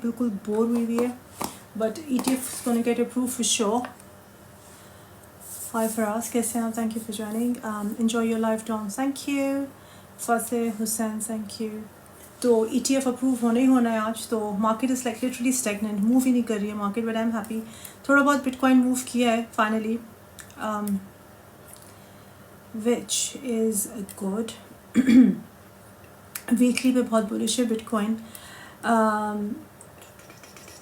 बिल्कुल बोर हुई है, but ETF is going to get approved for sure. Hi Faraz, कैसे हैं आप? Thank you for joining. Enjoy your live Dom. Thank you. Fateh Hussain, thank you. तो ETF approve होना ही होना है आज. तो market is like literally stagnant, move ही नहीं कर रही है market, but I am happy. थोड़ा बहुत बिटकॉइन मूव किया है finally, which is good. Weekly पे बहुत बुलिश है बिटकॉइन.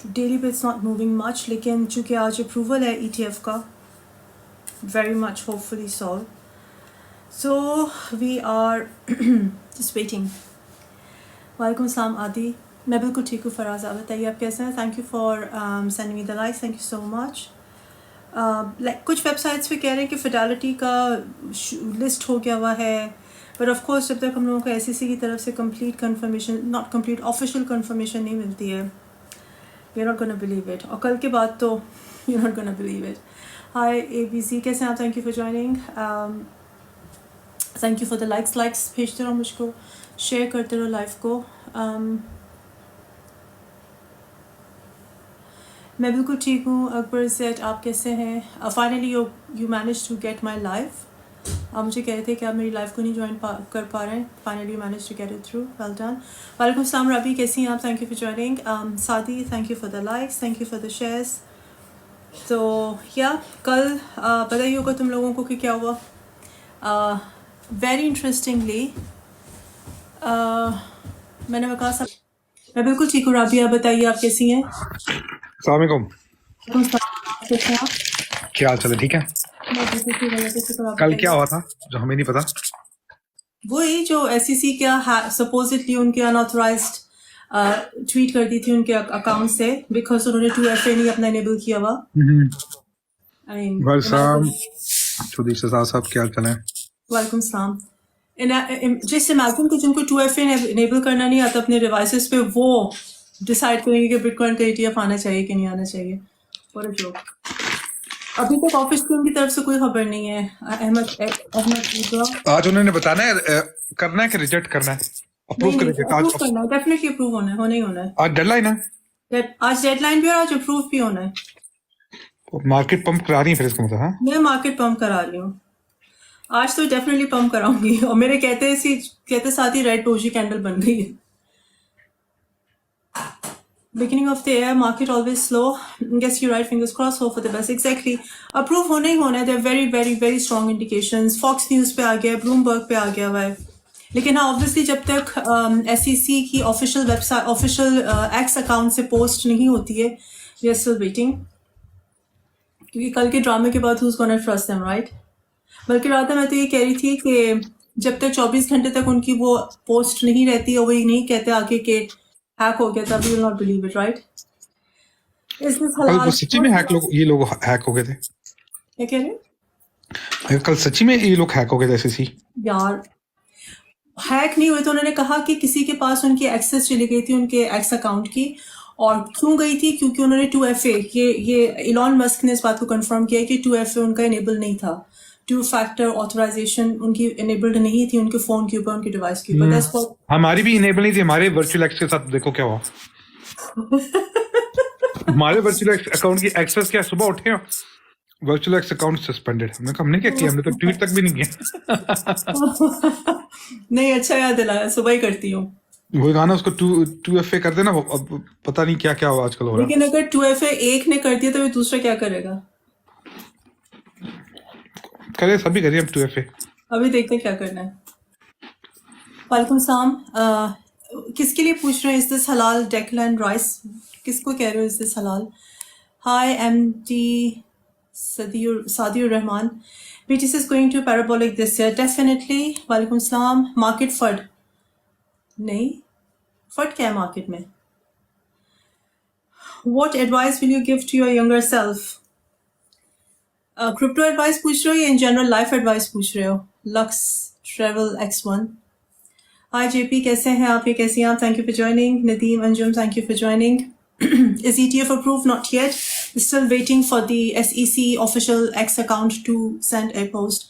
डेली पे इट्स नॉट मूविंग मच, लेकिन चूँकि आज अप्रूवल है ETF का, very much hopefully so we are just waiting. वालेकुम अस्सलाम आदि. मैं बिल्कुल ठीक हूँ. फराज आप बताइए आप कैसे हैं? Thank you for sending me the likes, thank you so much. Like कुछ वेबसाइट्स पे कह रहे हैं कि फिडेलिटी का लिस्ट हो गया हुआ है, बट ऑफ कोर्स जब तक हम लोगों को SEC की तरफ से complete confirmation, not complete official confirmation नहीं मिलती है, you are not gonna believe it. और कल के बाद तो you are not gonna believe it. Hi ABC, कैसे हैं आप? Thank you for joining. Thank you for the likes भेजते रहो मुझको, शेयर करते रहो लाइव को. मैं बिल्कुल ठीक हूँ. अकबर सेट, आप कैसे हैं? Finally you manage to get my live. आप मुझे कह रहे थे कि आप मेरी लाइव को नहीं ज्वाइन कर पा रहे हैं. Finally you manage to get it through. Well done. वालेकुम अस्सलाम रबी, कैसी हैं आप? Thank you for joining. Sadi, thank you for the likes, thank you for the shares. तो या कल पता ही होगा तुम लोगों को कि क्या हुआ. वेरी इंटरेस्टिंगली मैंने कहा सब. मैं बिल्कुल ठीक हूँ. राबिया बताइए आप कैसी हैं? अस्सलाम वालेकुम. कैसे हैं आप? क्या हाल चाल है? ठीक है. कल क्या हुआ था जो हमें नहीं पता? वही जो SEC क्या सपोजिटली उनके अनऑथराइज्ड ट्वीट कर दी थी उनके अकाउंट से, बिकॉज उन्होंने 2FA नहीं अपना इनेबल किया हुआ. चौधरी शहजाद साहब क्या हाल चाल है? वालेकुम सलाम. जस्ट इमेजिन कि जिनको 2FA इनेबल करना नहीं आता अपने डिवाइसेस पे, वो डिसाइड करेंगे कि बिटकॉइन का ETF आना चाहिए कि नहीं आना चाहिए. और जो अभी तक ऑफिस की उनकी तरफ से कोई खबर नहीं है. अहमद आज उन्होंने बताना है करना है कि रिजेक्ट करना है, अप्रूव करेंगे अप्रूव करना है. डेफिनेटली अप्रूव होना है ही होना है. आज डेडलाइन है. आज डेडलाइन भी और आज अप्रूव भी होना है. मार्केट पंप करा रही है फिर इसका मतलब? हाँ, मैं मार्केट पंप करा रही हूँ आज, तो डेफिनेटली पंप कराऊंगी. और मेरे कहते साथ ही रेड डोजी कैंडल बन गई है. Beginning of the year, market always slow. Guess you're right. Fingers crossed. Hope for the best. Exactly. Approve होने ही होना है. There are very, very, very strong indications. Fox News पे आ गया, Bloomberg पे आ गया हुआ है. लेकिन हाँ, obviously जब तक SEC की official website, official X account से post नहीं होती है, we are still waiting. क्योंकि कल के ड्रामे के बाद who's gonna trust them, right? बल्कि रात मैं तो ये कह रही थी कि जब तक 24 घंटे तक उनकी वो पोस्ट नहीं रहती है, वही नहीं कहते आगे के हैक हो गया, तब you will not believe it, right? इस कल सच्ची में ये लोग हैक हो गए थे. क्या कह रहे हैं? कल सच्ची में ये लोग हैक हो गए थे SEC. यार हैक नहीं हुए. तो उन्होंने कहा कि किसी के पास उनकी एक्सेस चली गई थी उनके एक्स अकाउंट की. और क्यों गई थी? क्योंकि उन्होंने 2FA, ये इलॉन मस्क ने इस बात को कंफर्म किया कि 2FA उनका इनेबल नहीं था. 2 फैक्टर ऑथराइजेशन उनकी इनेबल्ड नहीं थी उनके फोन के ऊपर, उनके डिवाइस के ऊपर. हमारी भी इनेबल नहीं थी. हमारे वर्चुअल एक्स के साथ देखो क्या हुआ. हमारे वर्चुअल एक्स अकाउंट की एक्सेस क्या, सुबह उठे वर्चुअल एक्स अकाउंट सस्पेंडेड. हमने क्या किया? हमने तो ट्वीट तक भी नहीं किया. नहीं, अच्छा याद दिलाया, सुबह ही करती हूँ. वही गाना उसको 2FA कर देना. अब पता नहीं क्या क्या आजकल हो रहा है. लेकिन अगर 2FA एक ने कर दिया तो दूसरा क्या करेगा? करे, सभी करिए अब 2FA. अभी देखते हैं क्या करना है. वालेकुम सलाम. किसके लिए पूछ रहे हैं? इज दिस हलाल डेक्लन राइस? किसको कह रहे हो इज दिस हलाल? हाय MD सादियुर Rahman. BTC is going to parabolic this year. Definitely. वालेकुम सलाम. मार्केट फट नहीं, फट क्या है मार्केट में? What advice will you give to your younger self? Crypto advice पूछ रहे हो या इन जनरल लाइफ एडवाइस पूछ रहे हो? Lux travel X1. हाय JP, कैसे हैं आप? ये कैसी हैं आप? Thank you for joining. Nadeem Anjum, thank you for joining. Is ETF approved? Not yet. Still waiting for the SEC official X account to send a post.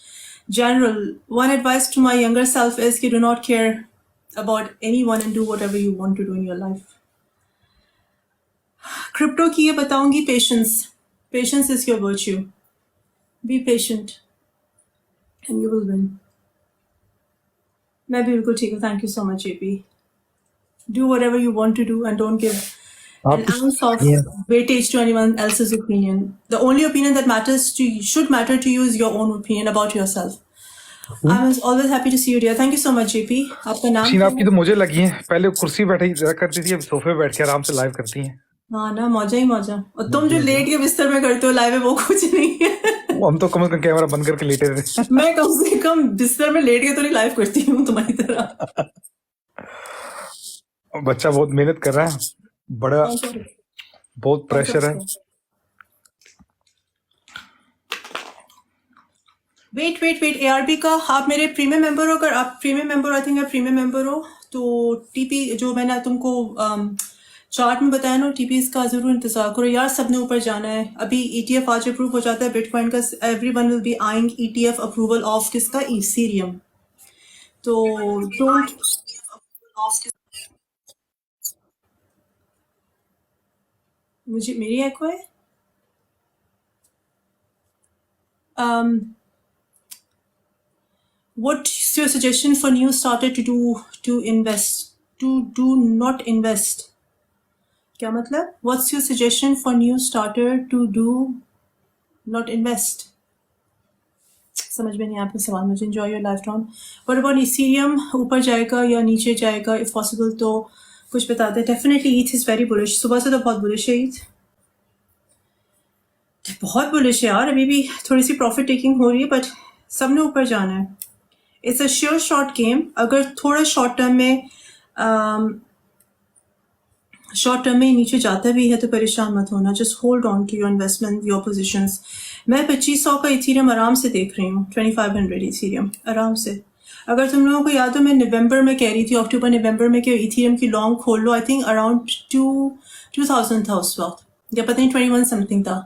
General, one advice to my younger self is you do not care about anyone and do whatever you want to do in your life. Crypto की ये बताऊंगी, patience is your virtue, be patient and you will win. मैं भी बिल्कुल ठीक हूँ, thank you so much JP. Do whatever you want to do and don't give an आप ounce of weightage to anyone else's opinion. The only opinion that should matter to you is your own opinion about yourself. I'm always happy to see you dear. Thank you so much JP. आपका नाम scene क्या आपकी है? तो मुझे लगी है, पहले कुर्सी बैठी करती थी, अब सोफे बैठ के आराम से लाइव करती हैं। हाँ ना, मौजा ही मौजा। और तुम जो लेट के बिस्तर में करते हो लाइव है वो कुछ नहीं है। हम तो कम से कम कैमरा बंद करके लेटे रहते हैं। मैं कम से कम बिस्तर में लेट के तो नहीं लाइव करती हूँ तुम्हारी तरह। बच्चा बहुत मेहनत कर रहा है, बड़ा बहुत प्रेशर है। वेट ARB का आप मेरे प्रीमियम मेंबर हो, अगर आप प्रीमियम मेंबर, आई थिंक आप प्रीमियम मेंबर हो, तो टीपी जो मैंने तुमको चार्ट में बताया ना, टीपी का जरूर इंतजार करो यार, सबने ऊपर जाना है। अभी ETF आज अप्रूव हो जाता है बिटकॉइन का, everyone will be eyeing ETF approval of किसका, इथेरियम। तो डोंट, मुझे मेरी एको है। What's your suggestion for new starter to invest, to do not invest? क्या मतलब? What's your suggestion for new starter to do not invest? समझ में नहीं आपका सवाल मुझे। Enjoy your life Tom. What about Ethereum? ऊपर जाएगा या नीचे जाएगा? If possible तो कुछ बता दे। Definitely ETH is very bullish. सुबह से तो बहुत bullish है ETH, बहुत bullish है यार। अभी भी थोड़ी सी profit taking हो रही है, but सबने ऊपर जाना है। It's a sure short game. अगर थोड़ा शॉर्ट टर्म में नीचे जाता भी है तो परेशान मत होना। Just hold on to your investment, your positions. मैं 2500 का इथेरियम आराम से देख रही हूँ, 2500 इथेरियम आराम से। अगर तुम लोगों को याद हो, मैं नवंबर में कह रही थी, अक्टूबर नवंबर में कि इथेरियम की लॉन्ग खोल लो। आई थिंक अराउंड 2000 था उस वक्त, या पता नहीं 21 समथिंग था।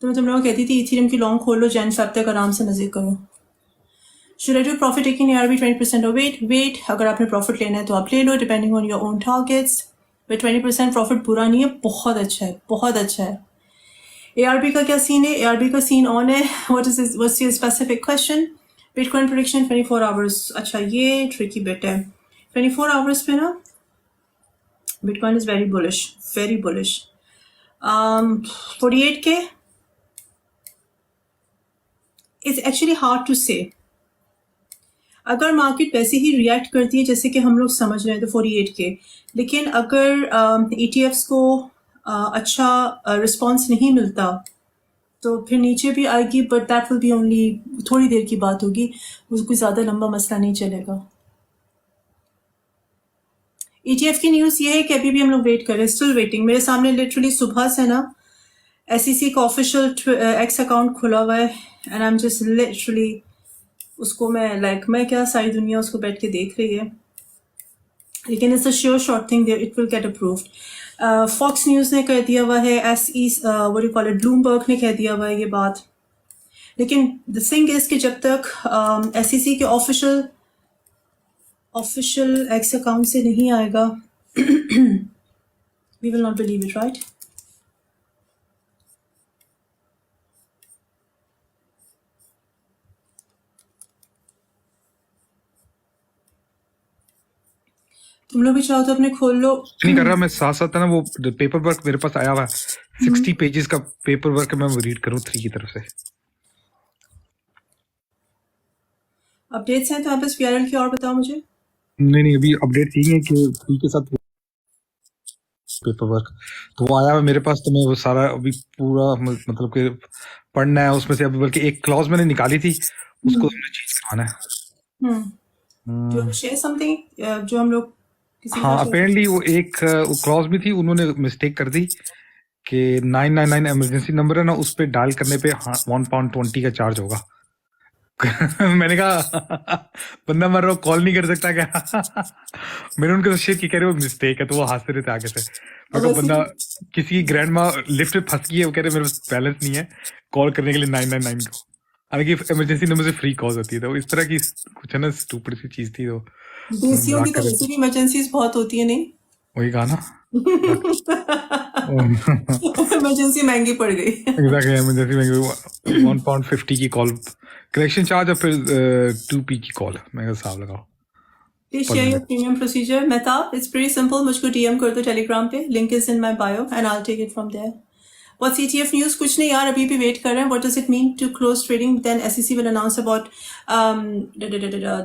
तो मैं तुम लोगों को कहती थी इथेरियम की लॉन्ग खोल लो, जैन फेब तक आराम से मजे करो। Should I do profit taking ARB 20% or wait? अगर आपने प्रॉफिट लेना है तो आप ले लो, depending on your own targets. But 20% profit बुरा नहीं है, बहुत अच्छा है, बहुत अच्छा है। ARB का क्या सीन है? ARB का सीन ऑन है। What's your specific question? Bitcoin prediction 24 hours। अच्छा, ये ट्रिकी बिट है। 24 hours पे ना Bitcoin is very bullish, very bullish। 48K is actually hard to say। अगर मार्केट वैसे ही रिएक्ट करती है जैसे कि हम लोग समझ रहे हैं तो 48K, लेकिन अगर ETFs को अच्छा रिस्पॉन्स नहीं मिलता तो फिर नीचे भी आएगी, but that will be only थोड़ी देर की बात होगी, कोई ज़्यादा लंबा मसला नहीं चलेगा। ETF की न्यूज़ ये है कि अभी भी हम लोग वेट कर रहे हैं, स्टिल वेटिंग। मेरे सामने लिटरली सुबह से ना SEC का ऑफिशियल X अकाउंट खुला हुआ है, and I am just literally उसको मैं क्या सारी दुनिया उसको बैठ के देख रही है, लेकिन it's a sure short thing, it will get approved. Fox News ने कह दिया हुआ है, what you call it, Bloomberg ने कह दिया हुआ है ये बात। लेकिन द थिंग इज कि जब तक SEC के ऑफिशियल एक्स अकाउंट से नहीं आएगा, we will not believe it, right? तुम लोग भी चाहो तो अपने खोल लो। नहीं कर रहा मैं, साथ साथ ना वो पेपर वर्क मेरे पास आया हुआ है, 60 पेजेस का पेपर वर्क मैं रीड करूँ 3 की तरफ से। अपडेट्स हैं तो आप बस PRL की और बताओ मुझे। नहीं अभी अपडेट यही है कि 3 के साथ पेपर वर्क तो वो आया है मेरे पास, तो मैं वो सारा अभी पूरा मतलब कि पढ़ना है उसमें से। अभी बल्कि एक क्लॉज मैंने निकाली थी, उसको हमने चेंज करवाना है। Do you want to share something? जो हम लोग हाँ, अपेरेंटली वो एक क्लॉज भी थी, उन्होंने मिस्टेक कर दी कि 999 इमरजेंसी नंबर है ना, उस पे डायल करने पे £1.20 का चार्ज होगा। मैंने कहा बंदा मर रहा, कॉल नहीं कर सकता क्या? मैंने उनके शेयर की, कह रहे वो मिस्टेक है, तो वो हंस रहे थे आगे से। मैं कहा बंदा किसी की ग्रैंड माँ लिफ्ट में फंस गई है, वो कह रहे मेरे पास बैलेंस नहीं है कॉल करने के लिए 999 को, हालांकि इमरजेंसी नंबर से फ्री कॉल होती है। तो इस तरह की कुछ है ना, स्टूपिड सी चीज थी। तो देसियों की तो वैसे भी इमरजेंसीज बहुत होती है, नहीं? वही कहा ना, इमरजेंसी महंगी पड़ गई। एग्जैक्टली इमरजेंसी में £1.50 की कॉल कनेक्शन चार्ज और फिर 2p की कॉल है। मैं हिसाब लगाओ। Please share your premium procedure. Mehtab, it's pretty simple. मुझको DM कर दो टेलीग्राम पे. Link is in my bio and I'll take it from there. What's ETF news? कुछ नहीं यार, अभी भी वेट कर रहे हैं. What does it mean to close trading? Then SEC will announce about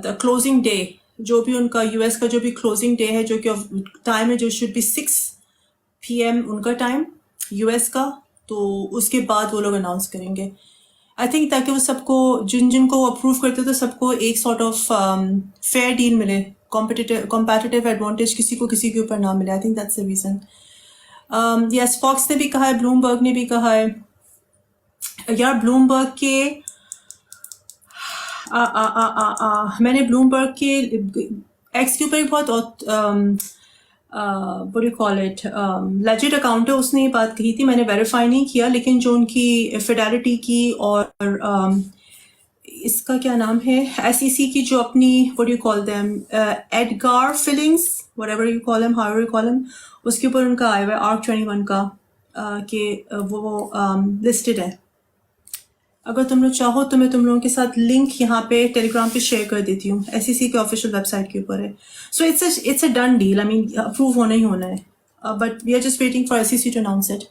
the closing day. जो भी उनका US का जो भी closing day है, जो कि टाइम है, जो should be 6 PM उनका टाइम US का, तो उसके बाद वो लोग अनाउंस करेंगे. आई थिंक ताकि वो सबको जिनको अप्रूव करते तो सबको एक सॉर्ट ऑफ फेयर डील मिले, कॉम्पिटिटिव एडवांटेज किसी को किसी के ऊपर ना मिले. I think that's the reason. Yes, Fox ने भी कहा है, ब्लूमबर्ग ने भी कहा है. यार ब्लूमबर्ग के मैंने ब्लूमबर्ग के एक्स के ऊपर एक बहुत what do you call it, legit account है, उसने ये बात कही थी. मैंने वेरीफाई नहीं किया, लेकिन जो उनकी फिडेलिटी की और इसका क्या नाम है, SEC की जो अपनी what do you call them, EDGAR filings, whatever you call them, however you call them, उसके ऊपर उनका आया हुआ है ARK 21 का कि वो लिस्टेड है. अगर तुम लोग चाहो तो मैं तुम लोगों के साथ लिंक यहाँ पे टेलीग्राम पे शेयर कर देती हूँ. SEC के ऑफिशियल वेबसाइट के ऊपर है. So it's a done deal. I mean approve होना ही होना है, but we are just waiting for SEC to announce it.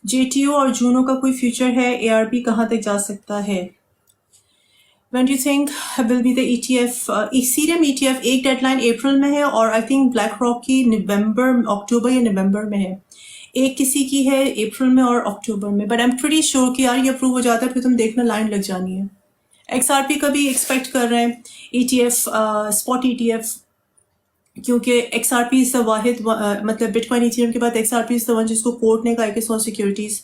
JTO और जूनो का कोई फ्यूचर है? ARP कहाँ तक जा सकता है? When do you think will be the ETF? Ethereum ETF एक डेडलाइन अप्रैल में है और आई थिंक ब्लैक रॉक की अक्टूबर या नवंबर में है. एक किसी की है अप्रैल में और अक्टूबर में, but I am pretty sure कि यार ये अप्रूव हो जाता है, फिर तुम देखना लाइन लग जानी है. XRP का भी एक्सपेक्ट कर रहे हैं ETF, स्पॉट ETF, क्योंकि XRP इज द वाहिद, मतलब बिटकॉइन इथेरियम के बाद XRP इज द वन जिसको कोर्ट ने कहा कि सौ सिक्योरिटीज.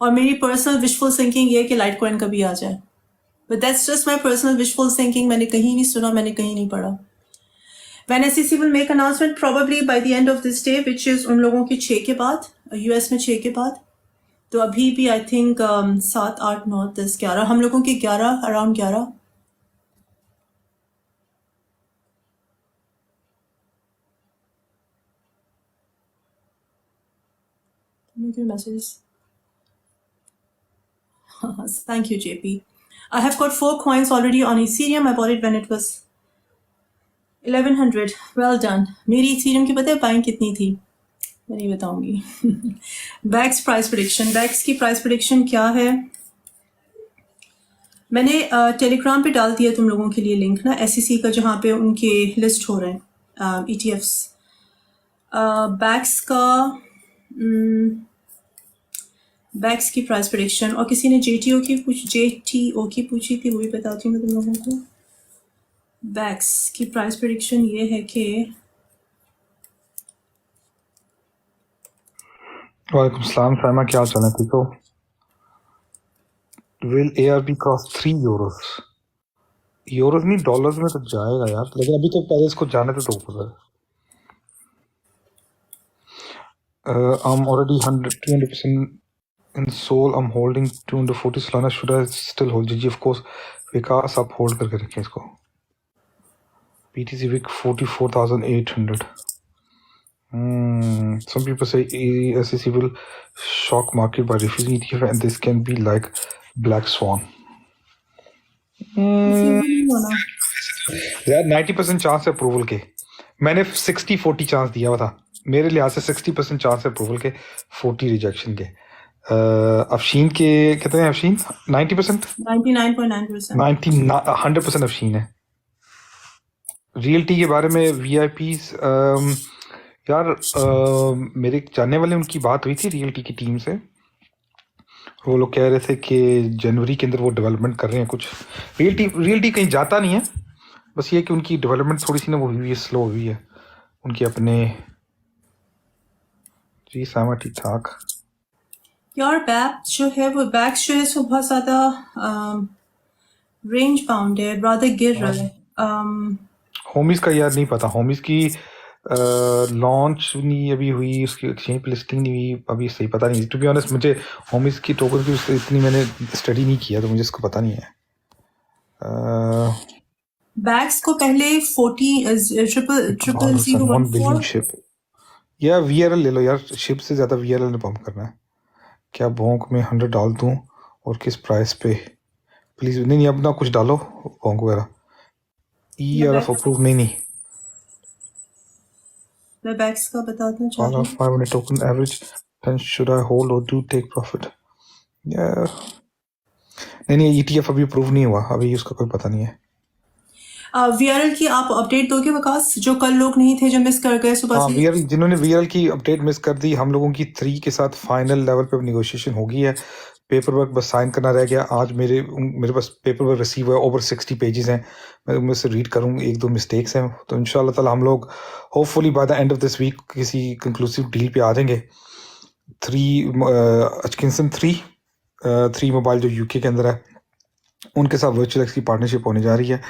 और मेरी पर्सनल विशफुल थिंकिंग ये है कि लाइट कॉइन का भी आ जाए, but that's just my personal wishful thinking. मैंने कहीं नहीं सुना, मैंने कहीं नहीं पढ़ा. When SEC will make announcement probably by the end of this day, which is उन लोगों के 6 के बाद, US में 6 के बाद. तो अभी भी आई थिंक 7, 8, 9, 10, 11, हम लोगों के 11, around 11. Messages. Thank you, JP. I have got 4 coins already on Ethereum. I bought it when it was 1100. Well done. मेरी Ethereum की पता है बाइंग कितनी थी? मैं नहीं बताऊंगी. Bax price prediction. बैक्स की प्राइस प्रेडिक्शन क्या है? मैंने टेलीग्राम पे डाल दिया तुम लोगों के लिए लिंक ना, SEC का, जहाँ पे उनके लिस्ट हो रहे हैं ETFs. बैक्स का बैक्स की प्राइस प्रेडिक्शन. और किसी ने JTO की पूछी थी, वो भी बताती हूँ मैं तुम लोगों को. बैक्स की प्राइस प्रेडिक्शन ये है कि वालेकुम सलाम साइमा, क्या हाल चाल है? ठीक हो? Will ARP cross €3? यूरोज नहीं, डॉलर्स में तो जाएगा यार, लेकिन अभी तो पहले इसको जाने तो ऊपर. I'm already 200% in Sol. I'm holding 240 Solana. Should I still hold? GG, of course. विकास आप होल्ड करके रखें इसको. BTC Vic 44,800. Some people say SEC will shock market by refusing ETF, and this can be like black swan. यार 90% chance है approval के. मैंने 60-40 chance दिया हुआ था. मेरे लिहाज से 60% चांस है अप्रूवल के, 40 रिजेक्शन के. अफशीन के कितने हैं? अफशीन 90%, 99.9%, 100% अफशीन है. रियल्टी के बारे में VIPs, यार मेरे जानने वाले, उनकी बात हुई थी रियल्टी की टीम से. वो लोग कह रहे थे कि जनवरी के अंदर वो डेवलपमेंट कर रहे हैं कुछ. रियल्टी कहीं जाता नहीं है, बस ये कि उनकी डेवलपमेंट थोड़ी सी ना वो हुई है, स्लो हुई है उनकी अपने. जी सामा ठीक ठाक. यार बैक्स जो है वो बहुत ज़्यादा रेंज बाउंड है, रादर गिर रहा है. होमीज का यार नहीं पता. होमीज की लॉन्च नहीं अभी हुई, उसकी एक्सचेंज पे लिस्टिंग नहीं हुई अभी, सही पता नहीं. टू बी ऑनेस्ट मुझे होमीज की टोकन की इतनी मैंने स्टडी नहीं किया, तो मुझे इसको पता नहीं है. बैग्स को पहले 40 triple zero one 1 billion ship या वीआरएल ले लो यार, शिप से ज्यादा वीआरएल ने पंप करना है। क्या भोंक में 100 डाल दूं और किस प्राइस पे? प्लीज नहीं अपना कुछ डालो भोंक वगैरह। ERF अप्रूव नहीं मैं बैग्स का बताना चाहती हूँ। 500 token average 10 should I hold और डू टेक प्रॉफिट? नहीं ETF अभी अप्रूव नहीं हुआ, अभी उसका कोई पता नहीं है। वीआरएल की आप अपडेट दोगे विकास, जो कल लोग नहीं थे जो मिस कर गए सुबह से? वीआरएल जिन्होंने वीआरएल की अपडेट मिस कर दी, हम लोगों की 3 के साथ फाइनल लेवल पे नेगोशिएशन हो गई है। पेपर वर्क बस साइन करना रह गया। आज मेरे पास पेपर वर्क रिसीव हुआ, ओवर 60 पेजेस हैं। मैं उनमें से रीड करूँ, 1-2 मिस्टेक्स हैं, तो इंशाल्लाह ताला हम लोग hopefully by the end of this week किसी कंक्लूसिव डील पे आ जाएंगे। 3 मोबाइल जो यूके के अंदर है, उनके साथ वर्चुअल एक्स की पार्टनरशिप होने जा रही है।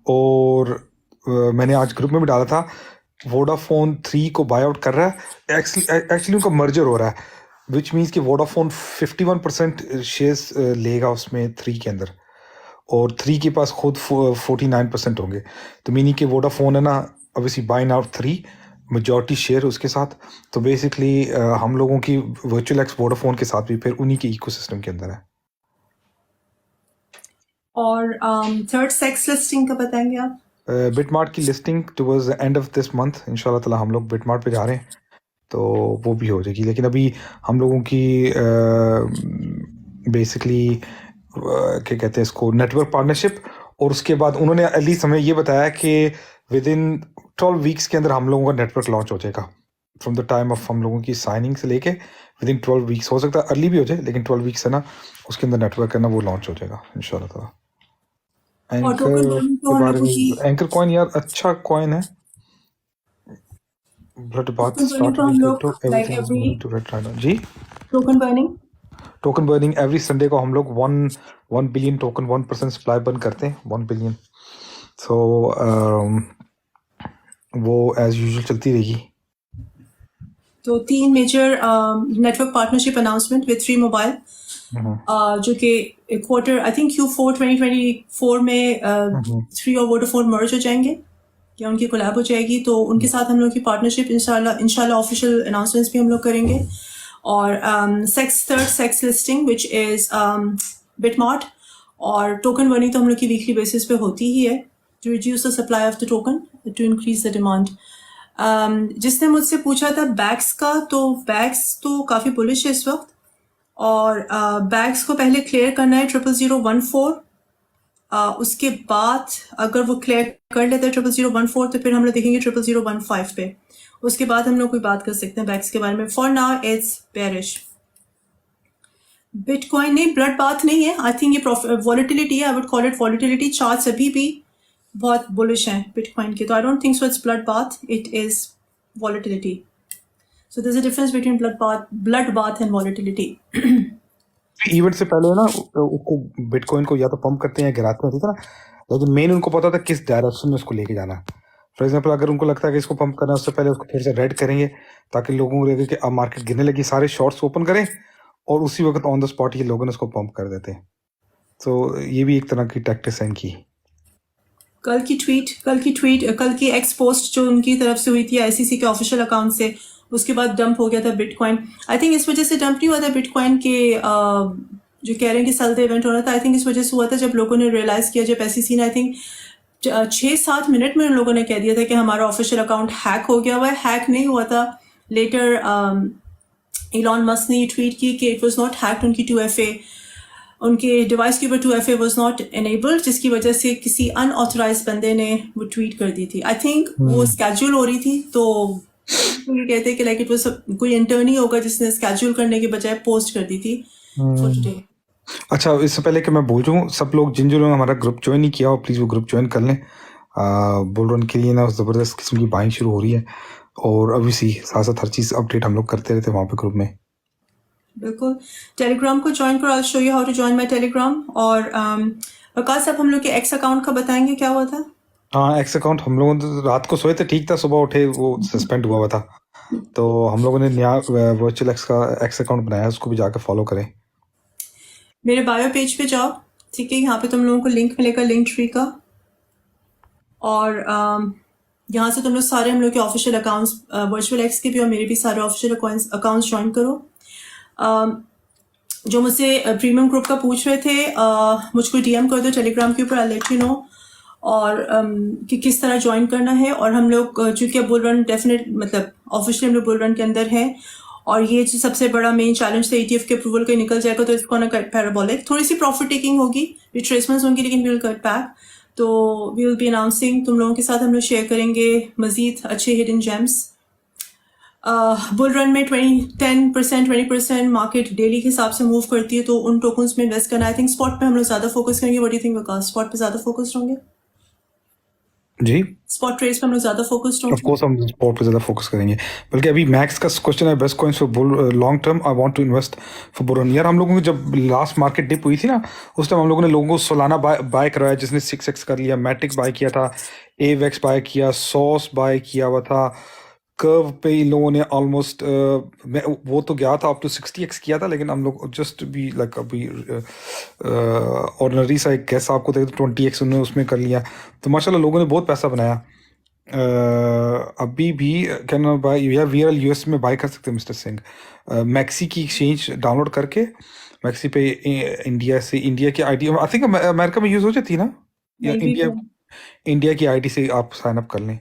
और मैंने आज ग्रुप में भी डाला था, वोडाफोन 3 को बाय आउट कर रहा है। एक्चुअली उनका मर्जर हो रहा है, विच मीन्स कि वोडाफोन 51% शेयर्स लेगा उसमें 3 के अंदर, और 3 के पास खुद 49% होंगे। तो मीनिंग कि वोडाफोन है ना, obviously buying out 3 majority share उसके साथ। तो बेसिकली हम लोगों की वर्चुअल एक्स वोडाफोन के साथ भी फिर उन्हीं के इकोसिस्टम के अंदर है। और थर्ड सेक्स लिस्टिंग का बताएंगे आप? बिटमार्ट की listing towards the end of this month इंशाल्लाह ताला हम लोग बिटमार्ट पे जा रहे हैं, तो वो भी हो जाएगी। लेकिन अभी हम लोगों की बेसिकली क्या कहते हैं इसको, नेटवर्क पार्टनरशिप, और उसके बाद उन्होंने एटलीस्ट हमें ये बताया कि विद इन 12 वीक्स के अंदर हम लोगों का नेटवर्क लॉन्च हो जाएगा। फ्रॉम द टाइम ऑफ हम लोगों की साइनिंग से लेके विद इन 12 वीक्स, हो सकता है अर्ली भी हो जाए, लेकिन 12 वीक्स है ना, उसके अंदर नेटवर्क है ना, वो लॉन्च हो जाएगा इंशाल्लाह ताला। एंकर कॉइन यार अच्छा कॉइन है, बट बात स्टार्ट जी। टोकन बर्निंग एवरी संडे को हम लोग 1 बिलियन टोकन 1% सप्लाई बर्न करते हैं, 1 बिलियन। सो वो एज यूजुअल चलती रहेगी। तो 3 major network partnership announcement with 3 mobile, जो कि क्वार्टर आई थिंक Q4 2024 में 3 और वोडाफोन मर्ज हो जाएंगे या उनकी कोलैब हो जाएगी। तो उनके साथ हम लोग की पार्टनरशिप इंशाल्लाह ऑफिशियल अनाउंसमेंट्स भी हम लोग करेंगे। और third CEX listing which is BitMart, और टोकन बर्निंग तो हम लोग की वीकली बेसिस पे होती ही है, to reduce the supply of the token to increase the demand. जिसने मुझसे पूछा था बैग्स का, तो बैग्स तो काफ़ी बुलिश है इस वक्त, और बैग्स को पहले क्लियर करना है 00014। उसके बाद अगर वो क्लियर कर लेता है 00014, तो फिर हम लोग देखेंगे 00015 पे। उसके बाद हम लोग कोई बात कर सकते हैं बैग्स के बारे में। For now it's bearish. Bitcoin नहीं, ब्लड बाथ नहीं है। आई थिंक ये वॉलेटिलिटी है, I would call it volatility. Charts अभी भी बहुत बुलिश हैं बिटकॉइन के, तो I don't think so it's blood bath, it is volatility. So there is a difference between blood bath and volatility. Event से पहले ना उसको बिटकॉइन को या तो पंप करते हैं या गिराते हैं, ठीक है ना, लेकिन मेन उनको पता था किस डायरेक्शन में उसको लेके जाना है। फॉर एग्जांपल अगर उनको लगता है कि इसको पंप करना है, उससे पहले उसको थोड़ा सा रेड करेंगे ताकि लोगों को लगे कि अब मार्केट गिरने लगी, सारे शॉर्ट्स ओपन करें और उसी वक्त ऑन द स्पॉट ये लोगों ने उसको पंप कर देते हैं। तो ये भी एक तरह की टैक्टिक्स है इनकी। कल की एक्स पोस्ट जो उनकी तरफ से हुई थी ICC के ऑफिशियल अकाउंट से, उसके बाद डंप हो गया था बिटकॉइन। आई थिंक इस वजह से डंप नहीं हुआ था बिटकॉइन के, जो कह रहे हैं कि सेल द इवेंट हो रहा था, आई थिंक इस वजह से हुआ था जब लोगों ने रियलाइज़ किया, जब SEC ने आई थिंक 6-7 मिनट में उन लोगों ने कह दिया था कि हमारा ऑफिशियल अकाउंट हैक हो गया हुआ है। हैक नहीं हुआ था। लेटर इलॉन मस्क ने ये ट्वीट की कि इट वॉज नॉट हैक्ड, उनकी 2FA, उनके डिवाइस के ऊपर 2FA वॉज नॉट एनेबल्ड, जिसकी वजह से किसी अनऑथराइज बंदे ने वो ट्वीट कर दी थी। आई थिंक वो स्केड्यूल हो रही थी, तो ये कहते हैं कि लाइक इट वाज कोई इंटर्न ही होगा जिसने स्केड्यूल करने के बजाय पोस्ट कर दी थी फॉर टुडे। अच्छा, इससे पहले कि मैं बोल जाऊँ, सब लोग जिन लोगों ने हमारा ग्रुप ज्वाइन नहीं किया हो, प्लीज़ वो ग्रुप ज्वाइन कर लें। बुल रन के लिए ना ज़बरदस्त किस्म की बाइंग शुरू हो रही है, और अभी सी साथ साथ हर चीज़ अपडेट हम लोग करते रहते हैं वहाँ पे ग्रुप में। बिल्कुल, टेलीग्राम को ज्वाइन करो। I show you how to join my Telegram. और वकास साहब, हम लोग के एक्स अकाउंट का बताएंगे क्या हुआ था? हाँ, एक्स अकाउंट हम लोगों ने रात को सोए थे, ठीक था, सुबह उठे वो सस्पेंड हुआ था। तो हम लोगों ने नया वर्चुअल एक्स का एक्स अकाउंट बनाया, उसको भी जाकर फॉलो करें। मेरे बायो पेज पे जाओ, ठीक है, यहाँ पे तुम लोगों को लिंक मिलेगा लिंक ट्री का। और यहाँ से तुम लोग सारे हम लोग के ऑफिशियल अकाउंट्स वर्चुअल एक्स के भी और मेरे भी सारे ऑफिशियल अकाउंट्स ज्वाइन करो। जो मुझसे प्रीमियम ग्रुप का पूछ रहे थे, मुझको डीएम कर दो टेलीग्राम के ऊपर, आई लेट यू नो, और कि किस तरह ज्वाइन करना है। और हम लोग चूंकि अब बुल रन डेफिनेट मतलब ऑफिशियली हम लोग बुल रन के अंदर हैं, और ये जो सबसे बड़ा मेन चैलेंज था ETF के अप्रूवल का निकल जाएगा तो इसको ना पैराबोलिक थोड़ी सी प्रॉफिट टेकिंग होगी, रिट्रेसमेंट्स होंगी, लेकिन वी विल कट बैक। तो वी विल बी अनाउंसिंग, तुम लोगों के साथ हम लोग शेयर करेंगे मजीद अच्छे हिडन जेम्स। बुल रन में 20% मार्केट डेली के हिसाब से मूव करती है, तो उन टोकन्स में इन्वेस्ट करना। आई थिंक स्पॉट पे हम लोग ज्यादा फोकस करेंगे। What do you think Vikas, spot पे ज्यादा फोकस्ड होंगे? जी स्पॉट ट्रेड्स पे हम लोग ज्यादा फोकस्ड ऑफ होंगे। कोर्स हम स्पोर्ट पे ज़्यादा फोकस करेंगे। बल्कि अभी मैक्स का क्वेश्चन है, best coins for bull long term, I want to invest for bull run. यार हम लोगों को जब लास्ट मार्केट डिप हुई थी ना, उस टाइम हम लोगों ने लोगों को सोलाना बाय करवाया, जिसने 6x कर लिया, मैट्रिक बाय किया था, एवेक्स बाय किया, सॉस बाय किया हुआ था, कर्व पे इन लोगों ने ऑलमोस्ट वो तो गया था अप टू 60x किया था, लेकिन हम लोग जस्ट भी लाइक अभी ऑर्डिनरी सा एक गैस आपको देते 20x उन्होंने उसमें कर लिया। तो माशाल्लाह लोगों ने बहुत पैसा बनाया। अभी भी कैन बाय या वीआरएल यूएस में बाय कर सकते हैं मिस्टर सिंह। मैक्सी की एक्सचेंज डाउनलोड करके मैक्सी पे इंडिया से, इंडिया की आईडी आई थिंक अमेरिका में यूज हो जाती है ना, या नहीं भी इंडिया की आईडी से आप साइन अप कर लें।